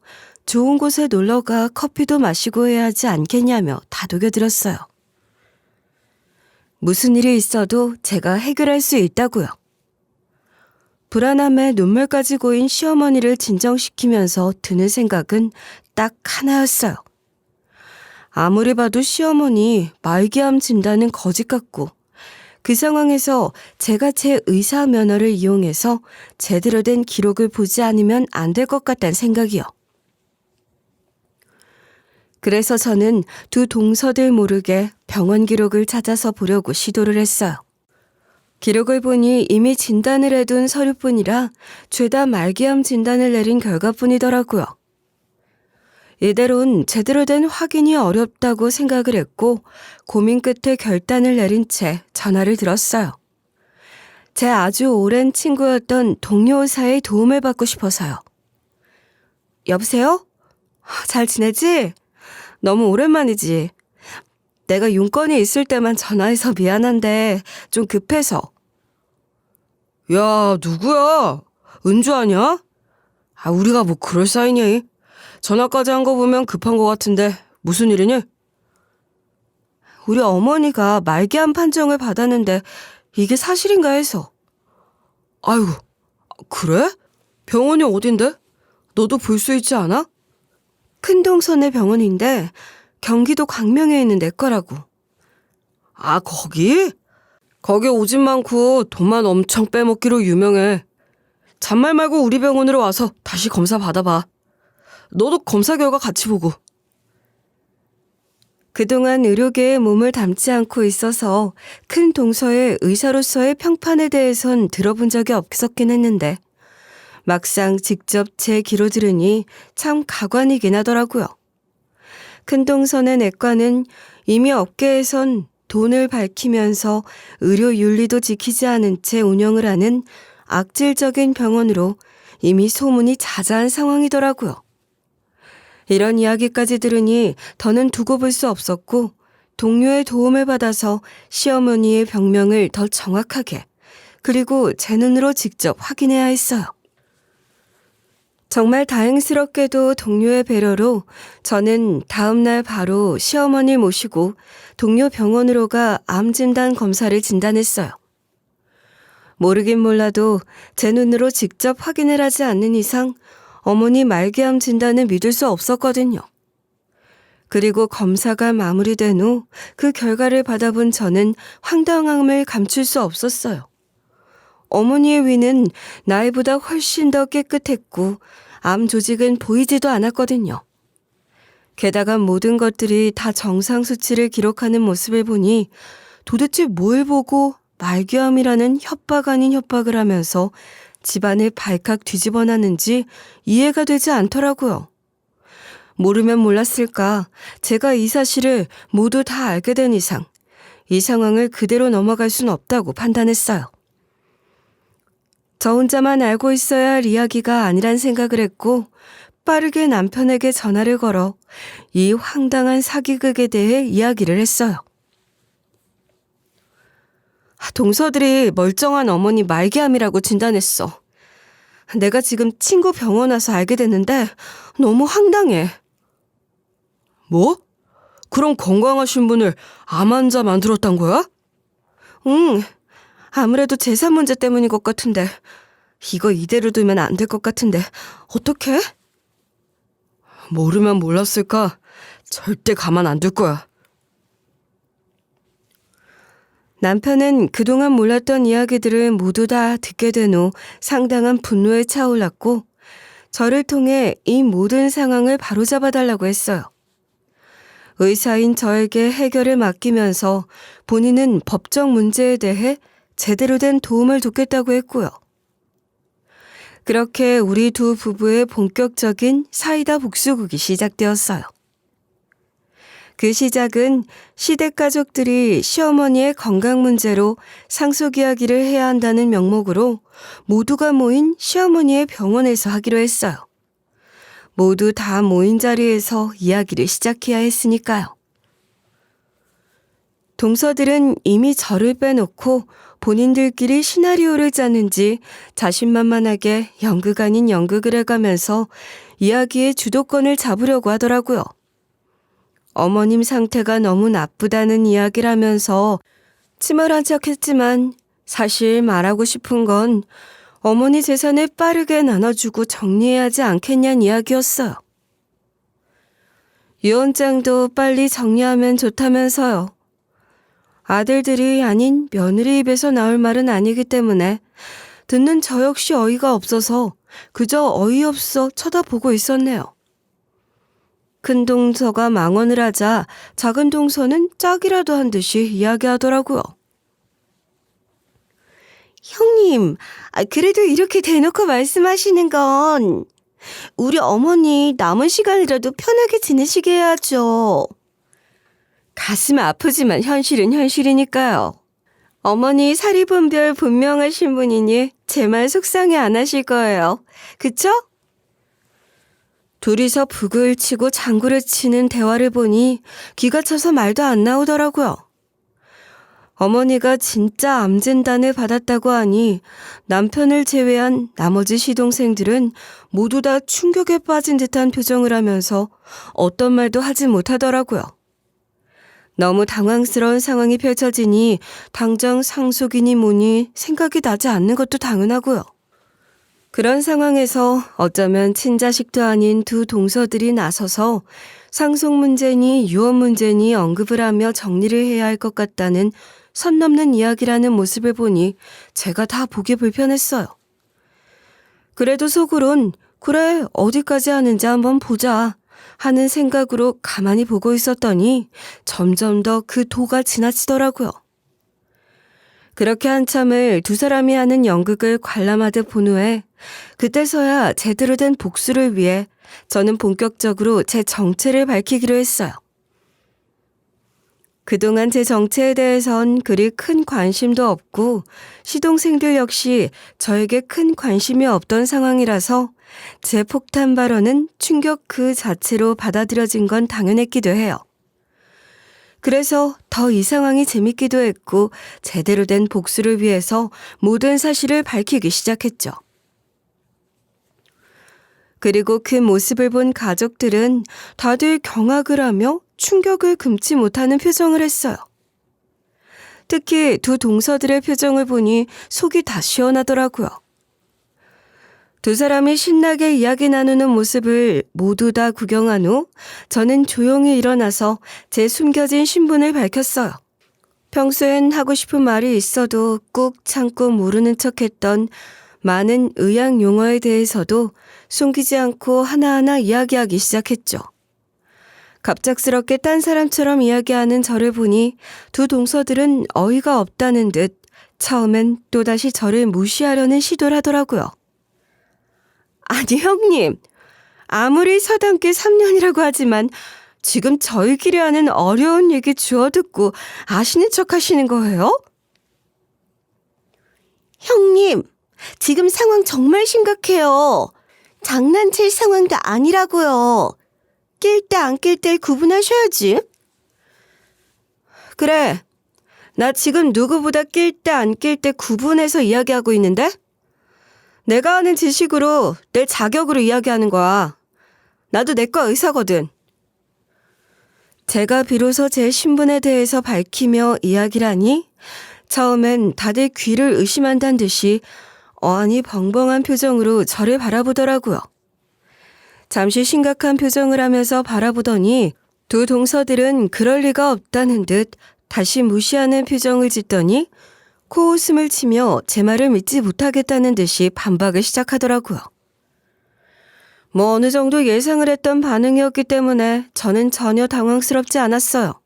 좋은 곳에 놀러가 커피도 마시고 해야 하지 않겠냐며 다독여들었어요. 무슨 일이 있어도 제가 해결할 수 있다고요. 불안함에 눈물까지 고인 시어머니를 진정시키면서 드는 생각은 딱 하나였어요. 아무리 봐도 시어머니 말기암 진단은 거짓 같고 그 상황에서 제가 제 의사 면허를 이용해서 제대로 된 기록을 보지 않으면 안 될 것 같다는 생각이요. 그래서 저는 두 동서들 모르게 병원 기록을 찾아서 보려고 시도를 했어요. 기록을 보니 이미 진단을 해둔 서류뿐이라 죄다 말기암 진단을 내린 결과뿐이더라고요. 이대로는 제대로 된 확인이 어렵다고 생각을 했고 고민 끝에 결단을 내린 채 전화를 들었어요. 제 아주 오랜 친구였던 동료 의사의 도움을 받고 싶어서요. 여보세요? 잘 지내지? 너무 오랜만이지. 내가 용건이 있을 때만 전화해서 미안한데 좀 급해서. 야, 누구야? 은주 아니야? 우리가 뭐 그럴 사이니? 전화까지 한 거 보면 급한 거 같은데 무슨 일이니? 우리 어머니가 말기암 판정을 받았는데 이게 사실인가 해서. 아이고, 그래? 병원이 어딘데? 너도 볼 수 있지 않아? 큰동선의 병원인데 경기도 광명에 있는 내 거라고. 거기? 거기 오진 많고 돈만 엄청 빼먹기로 유명해. 잔말 말고 우리 병원으로 와서 다시 검사 받아봐. 너도 검사 결과 같이 보고. 그동안 의료계에 몸을 담지 않고 있어서 큰 동서의 의사로서의 평판에 대해선 들어본 적이 없었긴 했는데 막상 직접 제 귀로 들으니 참 가관이긴 하더라고요. 큰동선의 내과는 이미 업계에선 돈을 밝히면서 의료 윤리도 지키지 않은 채 운영을 하는 악질적인 병원으로 이미 소문이 자자한 상황이더라고요. 이런 이야기까지 들으니 더는 두고 볼 수 없었고 동료의 도움을 받아서 시어머니의 병명을 더 정확하게 그리고 제 눈으로 직접 확인해야 했어요. 정말 다행스럽게도 동료의 배려로 저는 다음날 바로 시어머니 모시고 동료 병원으로 가 암 진단 검사를 진단했어요. 모르긴 몰라도 제 눈으로 직접 확인을 하지 않는 이상 어머니 말기암 진단을 믿을 수 없었거든요. 그리고 검사가 마무리된 후 그 결과를 받아본 저는 황당함을 감출 수 없었어요. 어머니의 위는 나이보다 훨씬 더 깨끗했고 암 조직은 보이지도 않았거든요. 게다가 모든 것들이 다 정상 수치를 기록하는 모습을 보니 도대체 뭘 보고 말기암이라는 협박 아닌 협박을 하면서 집안을 발칵 뒤집어놨는지 이해가 되지 않더라고요. 모르면 몰랐을까 제가 이 사실을 모두 다 알게 된 이상 이 상황을 그대로 넘어갈 순 없다고 판단했어요. 저 혼자만 알고 있어야 할 이야기가 아니란 생각을 했고 빠르게 남편에게 전화를 걸어 이 황당한 사기극에 대해 이야기를 했어요. 동서들이 멀쩡한 어머니 말기암이라고 진단했어. 내가 지금 친구 병원 와서 알게 됐는데 너무 황당해. 뭐? 그럼 건강하신 분을 암 환자 만들었단 거야? 응, 아무래도 재산 문제 때문인 것 같은데 이거 이대로 두면 안 될 것 같은데 어떡해? 모르면 몰랐을까? 절대 가만 안 둘 거야. 남편은 그동안 몰랐던 이야기들을 모두 다 듣게 된 후 상당한 분노에 차올랐고 저를 통해 이 모든 상황을 바로잡아달라고 했어요. 의사인 저에게 해결을 맡기면서 본인은 법적 문제에 대해 제대로 된 도움을 돕겠다고 했고요. 그렇게 우리 두 부부의 본격적인 사이다 복수극이 시작되었어요. 그 시작은 시댁 가족들이 시어머니의 건강 문제로 상속 이야기를 해야 한다는 명목으로 모두가 모인 시어머니의 병원에서 하기로 했어요. 모두 다 모인 자리에서 이야기를 시작해야 했으니까요. 동서들은 이미 저를 빼놓고 본인들끼리 시나리오를 짜는지 자신만만하게 연극 아닌 연극을 해가면서 이야기의 주도권을 잡으려고 하더라고요. 어머님 상태가 너무 나쁘다는 이야기를 하면서 침울한 척했지만 사실 말하고 싶은 건 어머니 재산을 빠르게 나눠주고 정리해야 하지 않겠냐는 이야기였어요. 유언장도 빨리 정리하면 좋다면서요. 아들들이 아닌 며느리 입에서 나올 말은 아니기 때문에 듣는 저 역시 어이가 없어서 그저 어이없어 쳐다보고 있었네요. 큰 동서가 망언을 하자 작은 동서는 짝이라도 한 듯이 이야기하더라고요. 형님, 그래도 이렇게 대놓고 말씀하시는 건 우리 어머니 남은 시간이라도 편하게 지내시게 해야죠. 가슴 아프지만 현실은 현실이니까요. 어머니 사리분별 분명하신 분이니 제 말 속상해 안 하실 거예요. 그쵸? 둘이서 북을 치고 장구를 치는 대화를 보니 기가 차서 말도 안 나오더라고요. 어머니가 진짜 암 진단을 받았다고 하니 남편을 제외한 나머지 시동생들은 모두 다 충격에 빠진 듯한 표정을 하면서 어떤 말도 하지 못하더라고요. 너무 당황스러운 상황이 펼쳐지니 당장 상속이니 뭐니 생각이 나지 않는 것도 당연하고요. 그런 상황에서 어쩌면 친자식도 아닌 두 동서들이 나서서 상속 문제니 유언 문제니 언급을 하며 정리를 해야 할 것 같다는 선 넘는 이야기라는 모습을 보니 제가 다 보기 불편했어요. 그래도 속으론 그래 어디까지 하는지 한번 보자 하는 생각으로 가만히 보고 있었더니 점점 더 그 도가 지나치더라고요. 그렇게 한참을 두 사람이 하는 연극을 관람하듯 본 후에 그때서야 제대로 된 복수를 위해 저는 본격적으로 제 정체를 밝히기로 했어요. 그동안 제 정체에 대해선 그리 큰 관심도 없고 시동생들 역시 저에게 큰 관심이 없던 상황이라서 제 폭탄 발언은 충격 그 자체로 받아들여진 건 당연했기도 해요. 그래서 더 이 상황이 재밌기도 했고 제대로 된 복수를 위해서 모든 사실을 밝히기 시작했죠. 그리고 그 모습을 본 가족들은 다들 경악을 하며 충격을 금치 못하는 표정을 했어요. 특히 두 동서들의 표정을 보니 속이 다 시원하더라고요. 두 사람이 신나게 이야기 나누는 모습을 모두 다 구경한 후 저는 조용히 일어나서 제 숨겨진 신분을 밝혔어요. 평소엔 하고 싶은 말이 있어도 꾹 참고 모르는 척했던 많은 의학 용어에 대해서도 숨기지 않고 하나하나 이야기하기 시작했죠. 갑작스럽게 딴 사람처럼 이야기하는 저를 보니 두 동서들은 어이가 없다는 듯 처음엔 또다시 저를 무시하려는 시도를 하더라고요. 아니 형님, 아무리 서당계 3년이라고 하지만 지금 저희끼리 하는 어려운 얘기 주워듣고 아시는 척 하시는 거예요? 형님, 지금 상황 정말 심각해요. 장난칠 상황도 아니라고요. 낄 때 안 낄 때 구분하셔야지. 그래, 나 지금 누구보다 낄 때 안 낄 때 구분해서 이야기하고 있는데? 내가 하는 지식으로 내 자격으로 이야기하는 거야. 나도 내과 의사거든. 제가 비로소 제 신분에 대해서 밝히며 이야기를 하니 처음엔 다들 귀를 의심한다는 듯이 어안이 벙벙한 표정으로 저를 바라보더라고요. 잠시 심각한 표정을 하면서 바라보더니 두 동서들은 그럴 리가 없다는 듯 다시 무시하는 표정을 짓더니 코웃음을 치며 제 말을 믿지 못하겠다는 듯이 반박을 시작하더라고요. 뭐 어느 정도 예상을 했던 반응이었기 때문에 저는 전혀 당황스럽지 않았어요.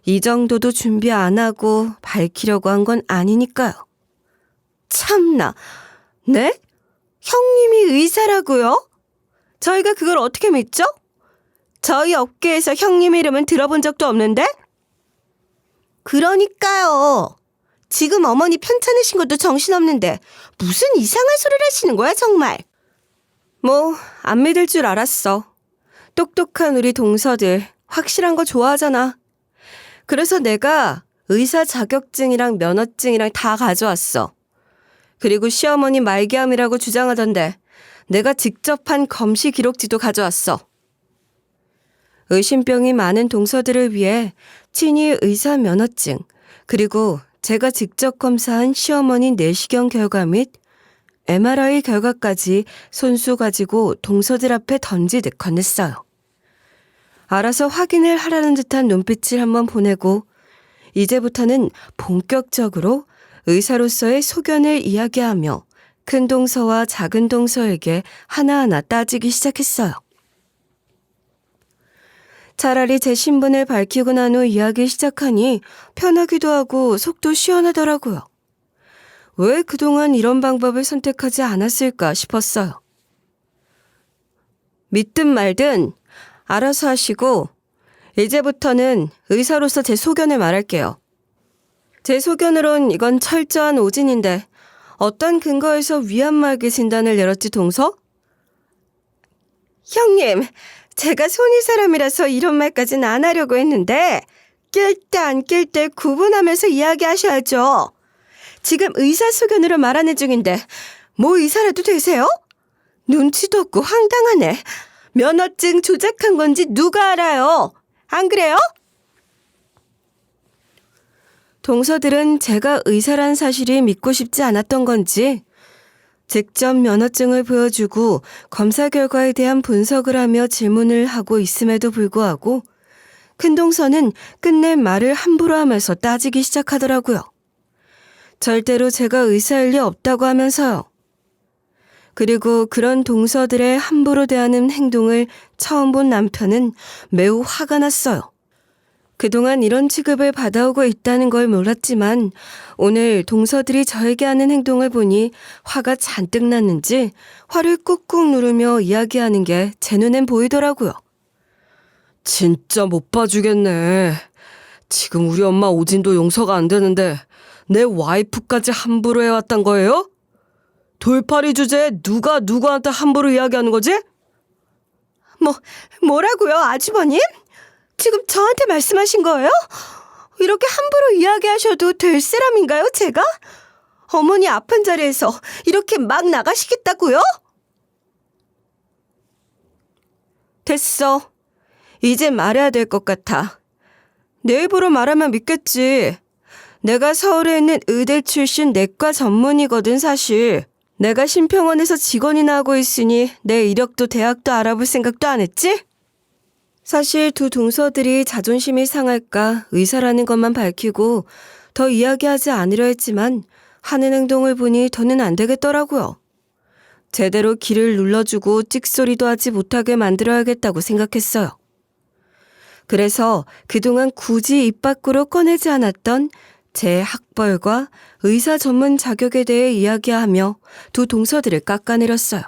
이 정도도 준비 안 하고 밝히려고 한 건 아니니까요. 참나, 네? 형님이 의사라고요? 저희가 그걸 어떻게 믿죠? 저희 업계에서 형님 이름은 들어본 적도 없는데? 그러니까요. 지금 어머니 편찮으신 것도 정신없는데 무슨 이상한 소리를 하시는 거야 정말. 뭐 안 믿을 줄 알았어. 똑똑한 우리 동서들 확실한 거 좋아하잖아. 그래서 내가 의사 자격증이랑 면허증이랑 다 가져왔어. 그리고 시어머니 말기암이라고 주장하던데 내가 직접 한 검시 기록지도 가져왔어. 의심병이 많은 동서들을 위해 친히 의사 면허증 그리고 제가 직접 검사한 시어머니 내시경 결과 및 MRI 결과까지 손수 가지고 동서들 앞에 던지듯 건넸어요. 알아서 확인을 하라는 듯한 눈빛을 한번 보내고 이제부터는 본격적으로 의사로서의 소견을 이야기하며 큰 동서와 작은 동서에게 하나하나 따지기 시작했어요. 차라리 제 신분을 밝히고 난 후 이야기 시작하니 편하기도 하고 속도 시원하더라고요. 왜 그동안 이런 방법을 선택하지 않았을까 싶었어요. 믿든 말든 알아서 하시고 이제부터는 의사로서 제 소견을 말할게요. 제 소견으론 이건 철저한 오진인데 어떤 근거에서 위안마에게 진단을 내렸지 동서? 형님, 제가 손이 사람이라서 이런 말까지는 안 하려고 했는데 낄 때 안 낄 때 구분하면서 이야기하셔야죠. 지금 의사 소견으로 말하는 중인데 뭐 의사라도 되세요? 눈치도 없고 황당하네. 면허증 조작한 건지 누가 알아요? 안 그래요? 동서들은 제가 의사란 사실이 믿고 싶지 않았던 건지 직접 면허증을 보여주고 검사 결과에 대한 분석을 하며 질문을 하고 있음에도 불구하고 큰동서는 끝내 말을 함부로 하면서 따지기 시작하더라고요. 절대로 제가 의사일 리 없다고 하면서요. 그리고 그런 동서들의 함부로 대하는 행동을 처음 본 남편은 매우 화가 났어요. 그동안 이런 취급을 받아오고 있다는 걸 몰랐지만 오늘 동서들이 저에게 하는 행동을 보니 화가 잔뜩 났는지 화를 꾹꾹 누르며 이야기하는 게 제 눈엔 보이더라고요. 진짜 못 봐주겠네. 지금 우리 엄마 오진도 용서가 안 되는데 내 와이프까지 함부로 해왔단 거예요? 돌팔이 주제에 누가 누구한테 함부로 이야기하는 거지? 뭐라고요, 아주버님? 지금 저한테 말씀하신 거예요? 이렇게 함부로 이야기하셔도 될 사람인가요, 제가? 어머니 아픈 자리에서 이렇게 막 나가시겠다고요? 됐어. 이제 말해야 될 것 같아. 내 입으로 말하면 믿겠지. 내가 서울에 있는 의대 출신 내과 전문의거든 사실. 내가 심평원에서 직원이나 하고 있으니 내 이력도 대학도 알아볼 생각도 안 했지? 사실 두 동서들이 자존심이 상할까 의사라는 것만 밝히고 더 이야기하지 않으려 했지만 하는 행동을 보니 더는 안 되겠더라고요. 제대로 귀를 눌러주고 찍소리도 하지 못하게 만들어야겠다고 생각했어요. 그래서 그동안 굳이 입 밖으로 꺼내지 않았던 제 학벌과 의사 전문 자격에 대해 이야기하며 두 동서들을 깎아내렸어요.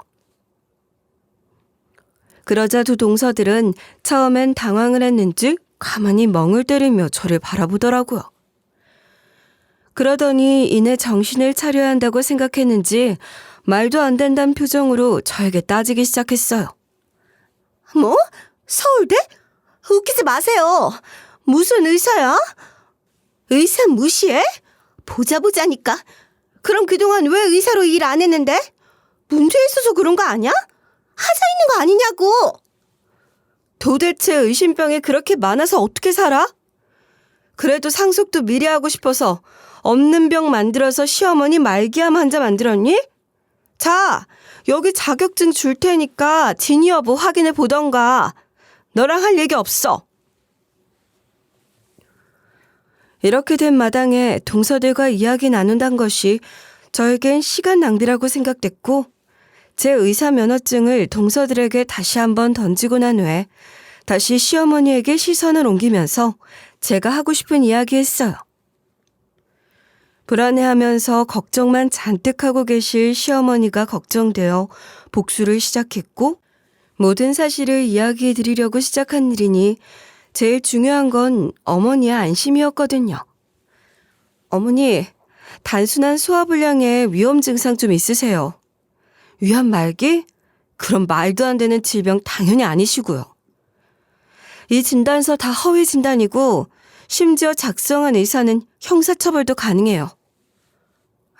그러자 두 동서들은 처음엔 당황을 했는지 가만히 멍을 때리며 저를 바라보더라고요. 그러더니 이내 정신을 차려야 한다고 생각했는지 말도 안 된다는 표정으로 저에게 따지기 시작했어요. 뭐? 서울대? 웃기지 마세요. 무슨 의사야? 의사 무시해? 보자니까. 그럼 그동안 왜 의사로 일 안 했는데? 문제 있어서 그런 거 아니야? 하자 있는 거 아니냐고. 도대체 의심병이 그렇게 많아서 어떻게 살아? 그래도 상속도 미리 하고 싶어서 없는 병 만들어서 시어머니 말기암 환자 만들었니? 자, 여기 자격증 줄 테니까 진위 여부 확인해 보던가. 너랑 할 얘기 없어. 이렇게 된 마당에 동서들과 이야기 나눈다는 것이 저에겐 시간 낭비라고 생각됐고 제 의사 면허증을 동서들에게 다시 한번 던지고 난 후에 다시 시어머니에게 시선을 옮기면서 제가 하고 싶은 이야기 했어요. 불안해하면서 걱정만 잔뜩 하고 계실 시어머니가 걱정되어 복수를 시작했고 모든 사실을 이야기해 드리려고 시작한 일이니 제일 중요한 건 어머니의 안심이었거든요. 어머니, 단순한 소화불량에 위험 증상 좀 있으세요. 위암 말기? 그럼 말도 안 되는 질병 당연히 아니시고요. 이 진단서 다 허위 진단이고 심지어 작성한 의사는 형사처벌도 가능해요.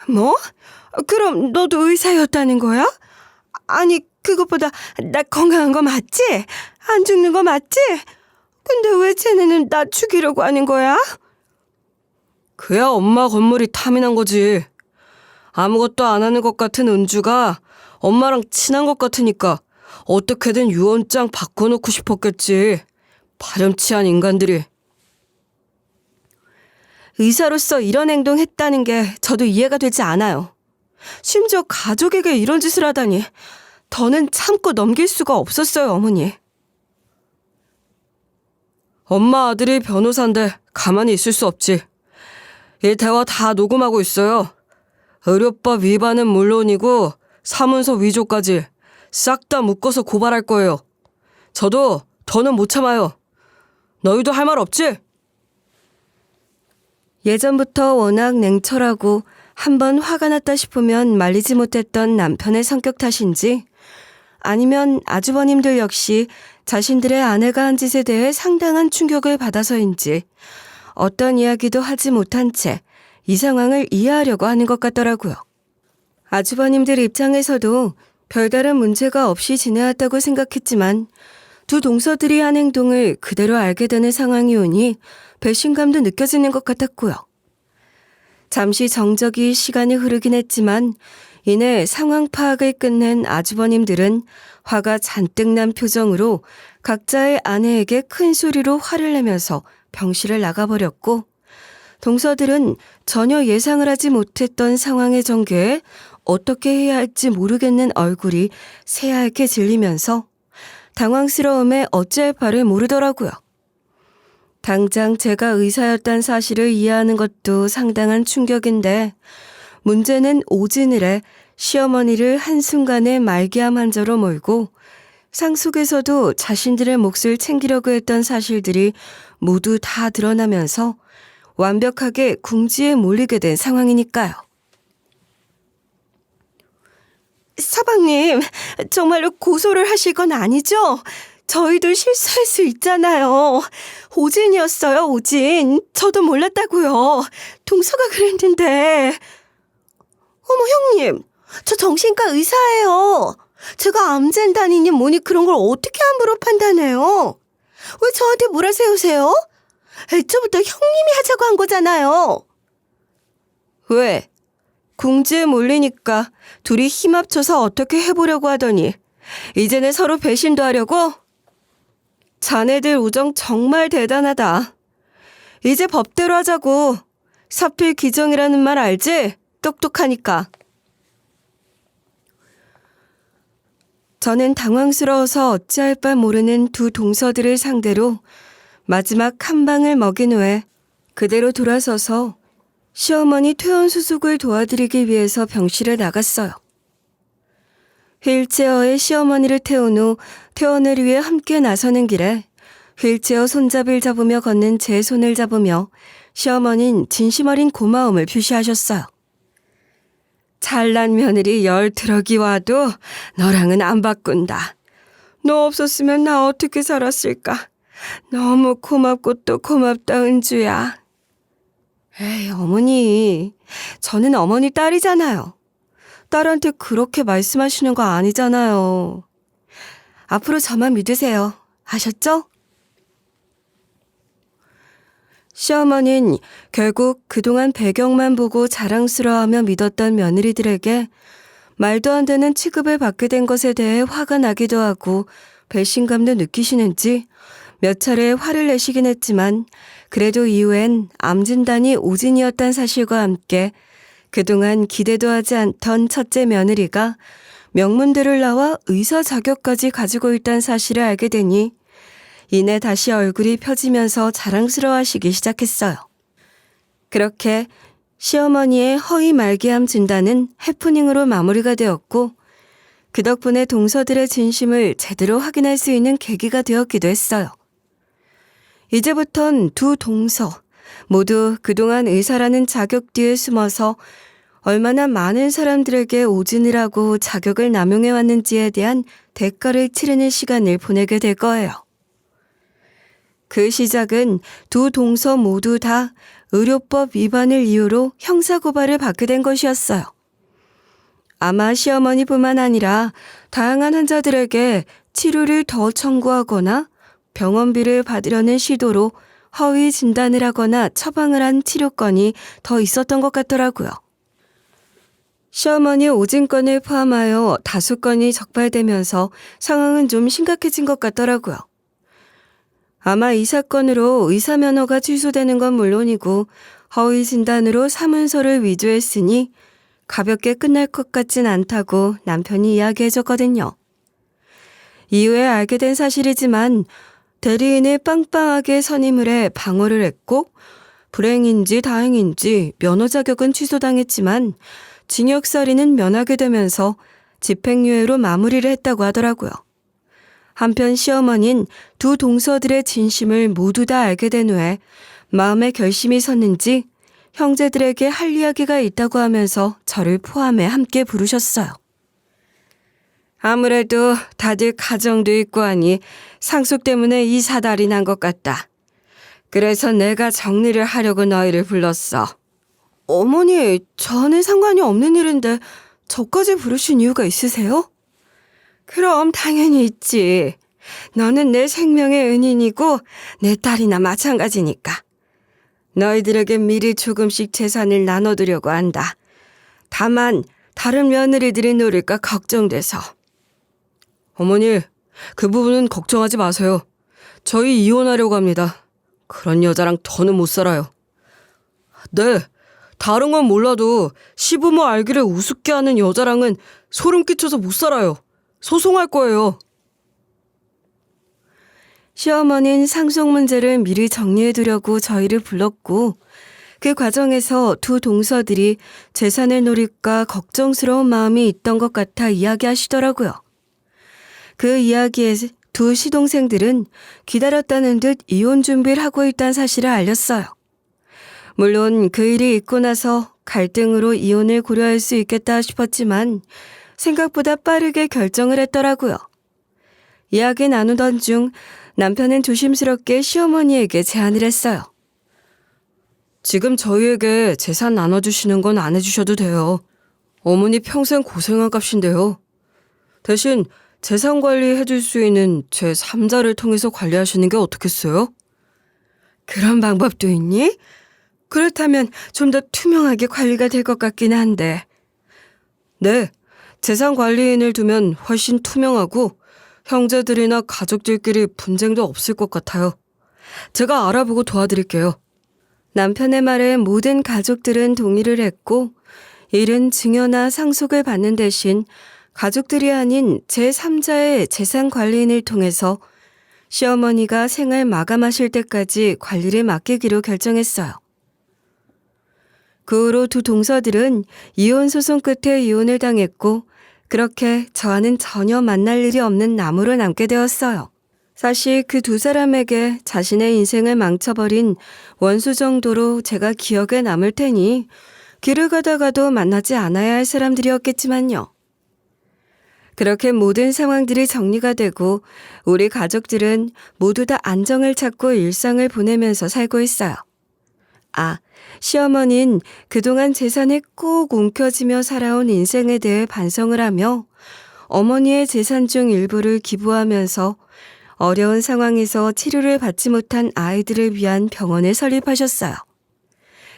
뭐? 그럼 너도 의사였다는 거야? 아니 그것보다 나 건강한 거 맞지? 안 죽는 거 맞지? 근데 왜 쟤네는 나 죽이려고 하는 거야? 그야 엄마 건물이 탐이 난 거지. 아무것도 안 하는 것 같은 은주가 엄마랑 친한 것 같으니까 어떻게든 유언장 바꿔놓고 싶었겠지. 파렴치한 인간들이. 의사로서 이런 행동했다는 게 저도 이해가 되지 않아요. 심지어 가족에게 이런 짓을 하다니 더는 참고 넘길 수가 없었어요, 어머니. 엄마 아들이 변호사인데 가만히 있을 수 없지. 이 대화 다 녹음하고 있어요. 의료법 위반은 물론이고 사문서 위조까지 싹 다 묶어서 고발할 거예요. 저도 더는 못 참아요. 너희도 할 말 없지? 예전부터 워낙 냉철하고 한번 화가 났다 싶으면 말리지 못했던 남편의 성격 탓인지 아니면 아주버님들 역시 자신들의 아내가 한 짓에 대해 상당한 충격을 받아서인지 어떤 이야기도 하지 못한 채 이 상황을 이해하려고 하는 것 같더라고요. 아주버님들 입장에서도 별다른 문제가 없이 지내왔다고 생각했지만 두 동서들이 한 행동을 그대로 알게 되는 상황이 오니 배신감도 느껴지는 것 같았고요. 잠시 정적이 시간이 흐르긴 했지만 이내 상황 파악을 끝낸 아주버님들은 화가 잔뜩 난 표정으로 각자의 아내에게 큰 소리로 화를 내면서 병실을 나가버렸고 동서들은 전혀 예상을 하지 못했던 상황의 전개에 어떻게 해야 할지 모르겠는 얼굴이 새하얗게 질리면서 당황스러움에 어찌할 바를 모르더라고요. 당장 제가 의사였단 사실을 이해하는 것도 상당한 충격인데 문제는 오지늘에 시어머니를 한순간에 말기암 환자로 몰고 상속에서도 자신들의 몫을 챙기려고 했던 사실들이 모두 다 드러나면서 완벽하게 궁지에 몰리게 된 상황이니까요. 서방님, 정말로 고소를 하실 건 아니죠? 저희도 실수할 수 있잖아요. 오진이었어요, 오진. 저도 몰랐다고요. 동서가 그랬는데. 어머, 형님. 저 정신과 의사예요. 제가 암진단이니 뭐니 그런 걸 어떻게 함부로 판단해요? 왜 저한테 몰아세우세요? 애초부터 형님이 하자고 한 거잖아요. 왜? 궁지에 몰리니까 둘이 힘 합쳐서 어떻게 해보려고 하더니 이제는 서로 배신도 하려고? 자네들 우정 정말 대단하다. 이제 법대로 하자고. 사필 기정이라는 말 알지? 똑똑하니까. 저는 당황스러워서 어찌할 바 모르는 두 동서들을 상대로 마지막 한 방을 먹인 후에 그대로 돌아서서 시어머니 퇴원 수속을 도와드리기 위해서 병실에 나갔어요. 휠체어에 시어머니를 태운 후 퇴원을 위해 함께 나서는 길에 휠체어 손잡이를 잡으며 걷는 제 손을 잡으며 시어머니는 진심 어린 고마움을 표시하셨어요. 잘난 며느리 10트럭이 와도 너랑은 안 바꾼다. 너 없었으면 나 어떻게 살았을까? 너무 고맙고 또 고맙다, 은주야. 에이, 어머니. 저는 어머니 딸이잖아요. 딸한테 그렇게 말씀하시는 거 아니잖아요. 앞으로 저만 믿으세요. 아셨죠? 시어머니는 결국 그동안 배경만 보고 자랑스러워하며 믿었던 며느리들에게 말도 안 되는 취급을 받게 된 것에 대해 화가 나기도 하고 배신감도 느끼시는지 몇 차례 화를 내시긴 했지만 그래도 이후엔 암 진단이 오진이었다는 사실과 함께 그동안 기대도 하지 않던 첫째 며느리가 명문대를 나와 의사 자격까지 가지고 있다는 사실을 알게 되니 이내 다시 얼굴이 펴지면서 자랑스러워하시기 시작했어요. 그렇게 시어머니의 허위 말기암 진단은 해프닝으로 마무리가 되었고 그 덕분에 동서들의 진심을 제대로 확인할 수 있는 계기가 되었기도 했어요. 이제부턴 두 동서 모두 그동안 의사라는 자격 뒤에 숨어서 얼마나 많은 사람들에게 오진이라고 자격을 남용해왔는지에 대한 대가를 치르는 시간을 보내게 될 거예요. 그 시작은 두 동서 모두 다 의료법 위반을 이유로 형사고발을 받게 된 것이었어요. 아마 시어머니뿐만 아니라 다양한 환자들에게 치료를 더 청구하거나 병원비를 받으려는 시도로 허위 진단을 하거나 처방을 한 치료건이 더 있었던 것 같더라고요. 시어머니 오진건을 포함하여 다수 건이 적발되면서 상황은 좀 심각해진 것 같더라고요. 아마 이 사건으로 의사 면허가 취소되는 건 물론이고 허위 진단으로 사문서를 위조했으니 가볍게 끝날 것 같진 않다고 남편이 이야기해줬거든요. 이후에 알게 된 사실이지만 대리인을 빵빵하게 선임을 해 방어를 했고 불행인지 다행인지 면허 자격은 취소당했지만 징역살이는 면하게 되면서 집행유예로 마무리를 했다고 하더라고요. 한편 시어머니는 두 동서들의 진심을 모두 다 알게 된 후에 마음에 결심이 섰는지 형제들에게 할 이야기가 있다고 하면서 저를 포함해 함께 부르셨어요. 아무래도 다들 가정도 있고 하니 상속 때문에 이 사달이 난 것 같다. 그래서 내가 정리를 하려고 너희를 불렀어. 어머니, 저는 상관이 없는 일인데 저까지 부르신 이유가 있으세요? 그럼 당연히 있지. 너는 내 생명의 은인이고 내 딸이나 마찬가지니까. 너희들에게 미리 조금씩 재산을 나눠두려고 한다. 다만 다른 며느리들이 노릴까 걱정돼서. 어머니, 그 부분은 걱정하지 마세요. 저희 이혼하려고 합니다. 그런 여자랑 더는 못 살아요. 네, 다른 건 몰라도 시부모 알기를 우습게 하는 여자랑은 소름 끼쳐서 못 살아요. 소송할 거예요. 시어머니는 상속 문제를 미리 정리해두려고 저희를 불렀고 그 과정에서 두 동서들이 재산을 노릴까 걱정스러운 마음이 있던 것 같아 이야기하시더라고요. 그 이야기에 두 시동생들은 기다렸다는 듯 이혼 준비를 하고 있다는 사실을 알렸어요. 물론 그 일이 있고 나서 갈등으로 이혼을 고려할 수 있겠다 싶었지만 생각보다 빠르게 결정을 했더라고요. 이야기 나누던 중 남편은 조심스럽게 시어머니에게 제안을 했어요. 지금 저희에게 재산 나눠주시는 건 안 해주셔도 돼요. 어머니 평생 고생한 값인데요. 대신 재산 관리 해줄 수 있는 제 3자를 통해서 관리하시는 게 어떻겠어요? 그런 방법도 있니? 그렇다면 좀 더 투명하게 관리가 될 것 같긴 한데. 네, 재산 관리인을 두면 훨씬 투명하고 형제들이나 가족들끼리 분쟁도 없을 것 같아요. 제가 알아보고 도와드릴게요. 남편의 말에 모든 가족들은 동의를 했고 일은 증여나 상속을 받는 대신 가족들이 아닌 제3자의 재산 관리인을 통해서 시어머니가 생을 마감하실 때까지 관리를 맡기기로 결정했어요. 그 후로 두 동서들은 이혼 소송 끝에 이혼을 당했고 그렇게 저와는 전혀 만날 일이 없는 나무로 남게 되었어요. 사실 그 두 사람에게 자신의 인생을 망쳐버린 원수 정도로 제가 기억에 남을 테니 길을 가다가도 만나지 않아야 할 사람들이었겠지만요. 그렇게 모든 상황들이 정리가 되고 우리 가족들은 모두 다 안정을 찾고 일상을 보내면서 살고 있어요. 아, 시어머니는 그동안 재산에 꼭 움켜쥐며 살아온 인생에 대해 반성을 하며 어머니의 재산 중 일부를 기부하면서 어려운 상황에서 치료를 받지 못한 아이들을 위한 병원을 설립하셨어요.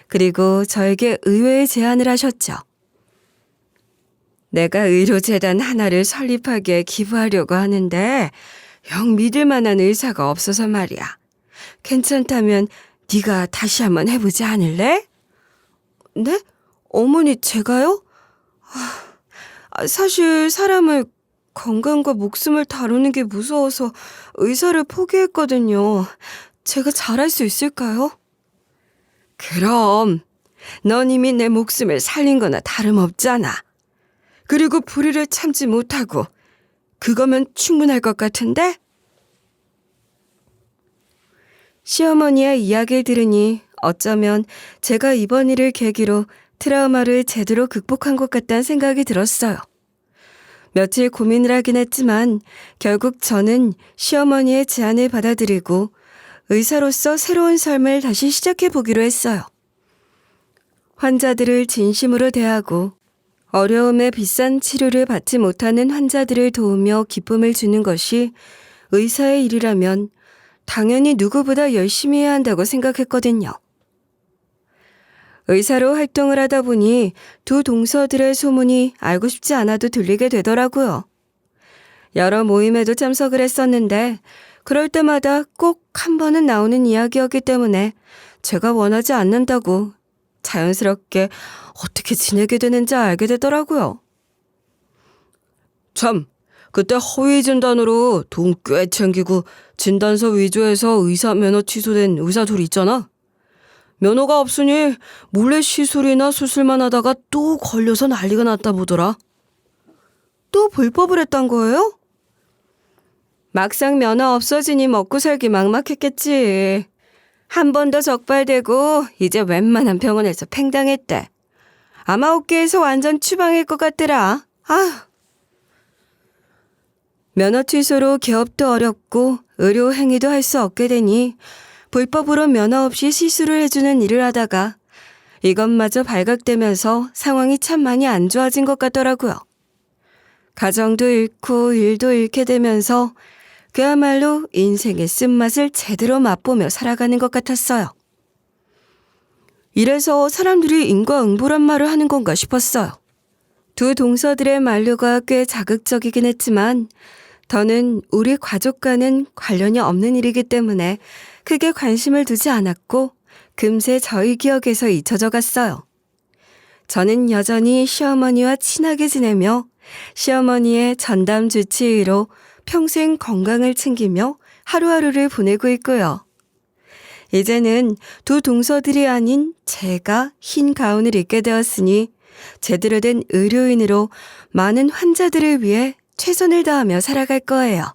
그리고 저에게 의외의 제안을 하셨죠. 내가 의료재단 하나를 설립하게 기부하려고 하는데 영 믿을 만한 의사가 없어서 말이야. 괜찮다면 네가 다시 한번 해보지 않을래? 네? 어머니 제가요? 사실 사람을 건강과 목숨을 다루는 게 무서워서 의사를 포기했거든요. 제가 잘할 수 있을까요? 그럼 넌 이미 내 목숨을 살린 거나 다름없잖아. 그리고 불의를 참지 못하고 그거면 충분할 것 같은데? 시어머니의 이야기를 들으니 어쩌면 제가 이번 일을 계기로 트라우마를 제대로 극복한 것 같다는 생각이 들었어요. 며칠 고민을 하긴 했지만 결국 저는 시어머니의 제안을 받아들이고 의사로서 새로운 삶을 다시 시작해 보기로 했어요. 환자들을 진심으로 대하고 어려움에 비싼 치료를 받지 못하는 환자들을 도우며 기쁨을 주는 것이 의사의 일이라면 당연히 누구보다 열심히 해야 한다고 생각했거든요. 의사로 활동을 하다 보니 두 동서들의 소문이 알고 싶지 않아도 들리게 되더라고요. 여러 모임에도 참석을 했었는데 그럴 때마다 꼭 한 번은 나오는 이야기였기 때문에 제가 원하지 않는다고 자연스럽게 어떻게 지내게 되는지 알게 되더라고요. 참, 그때 허위 진단으로 돈 꽤 챙기고 진단서 위조해서 의사 면허 취소된 의사 둘 있잖아. 면허가 없으니 몰래 시술이나 수술만 하다가 또 걸려서 난리가 났다 보더라. 또 불법을 했단 거예요? 막상 면허 없어지니 먹고 살기 막막했겠지. 한 번 더 적발되고 이제 웬만한 병원에서 팽당했대. 아마 업계에서 완전 추방일 것 같더라. 면허 취소로 개업도 어렵고 의료 행위도 할 수 없게 되니 불법으로 면허 없이 시술을 해주는 일을 하다가 이것마저 발각되면서 상황이 참 많이 안 좋아진 것 같더라고요. 가정도 잃고 일도 잃게 되면서 그야말로 인생의 쓴맛을 제대로 맛보며 살아가는 것 같았어요. 이래서 사람들이 인과응보란 말을 하는 건가 싶었어요. 두 동서들의 만류가 꽤 자극적이긴 했지만 더는 우리 가족과는 관련이 없는 일이기 때문에 크게 관심을 두지 않았고 금세 저희 기억에서 잊혀져 갔어요. 저는 여전히 시어머니와 친하게 지내며 시어머니의 전담 주치의로 평생 건강을 챙기며 하루하루를 보내고 있고요. 이제는 두 동서들이 아닌 제가 흰 가운을 입게 되었으니 제대로 된 의료인으로 많은 환자들을 위해 최선을 다하며 살아갈 거예요.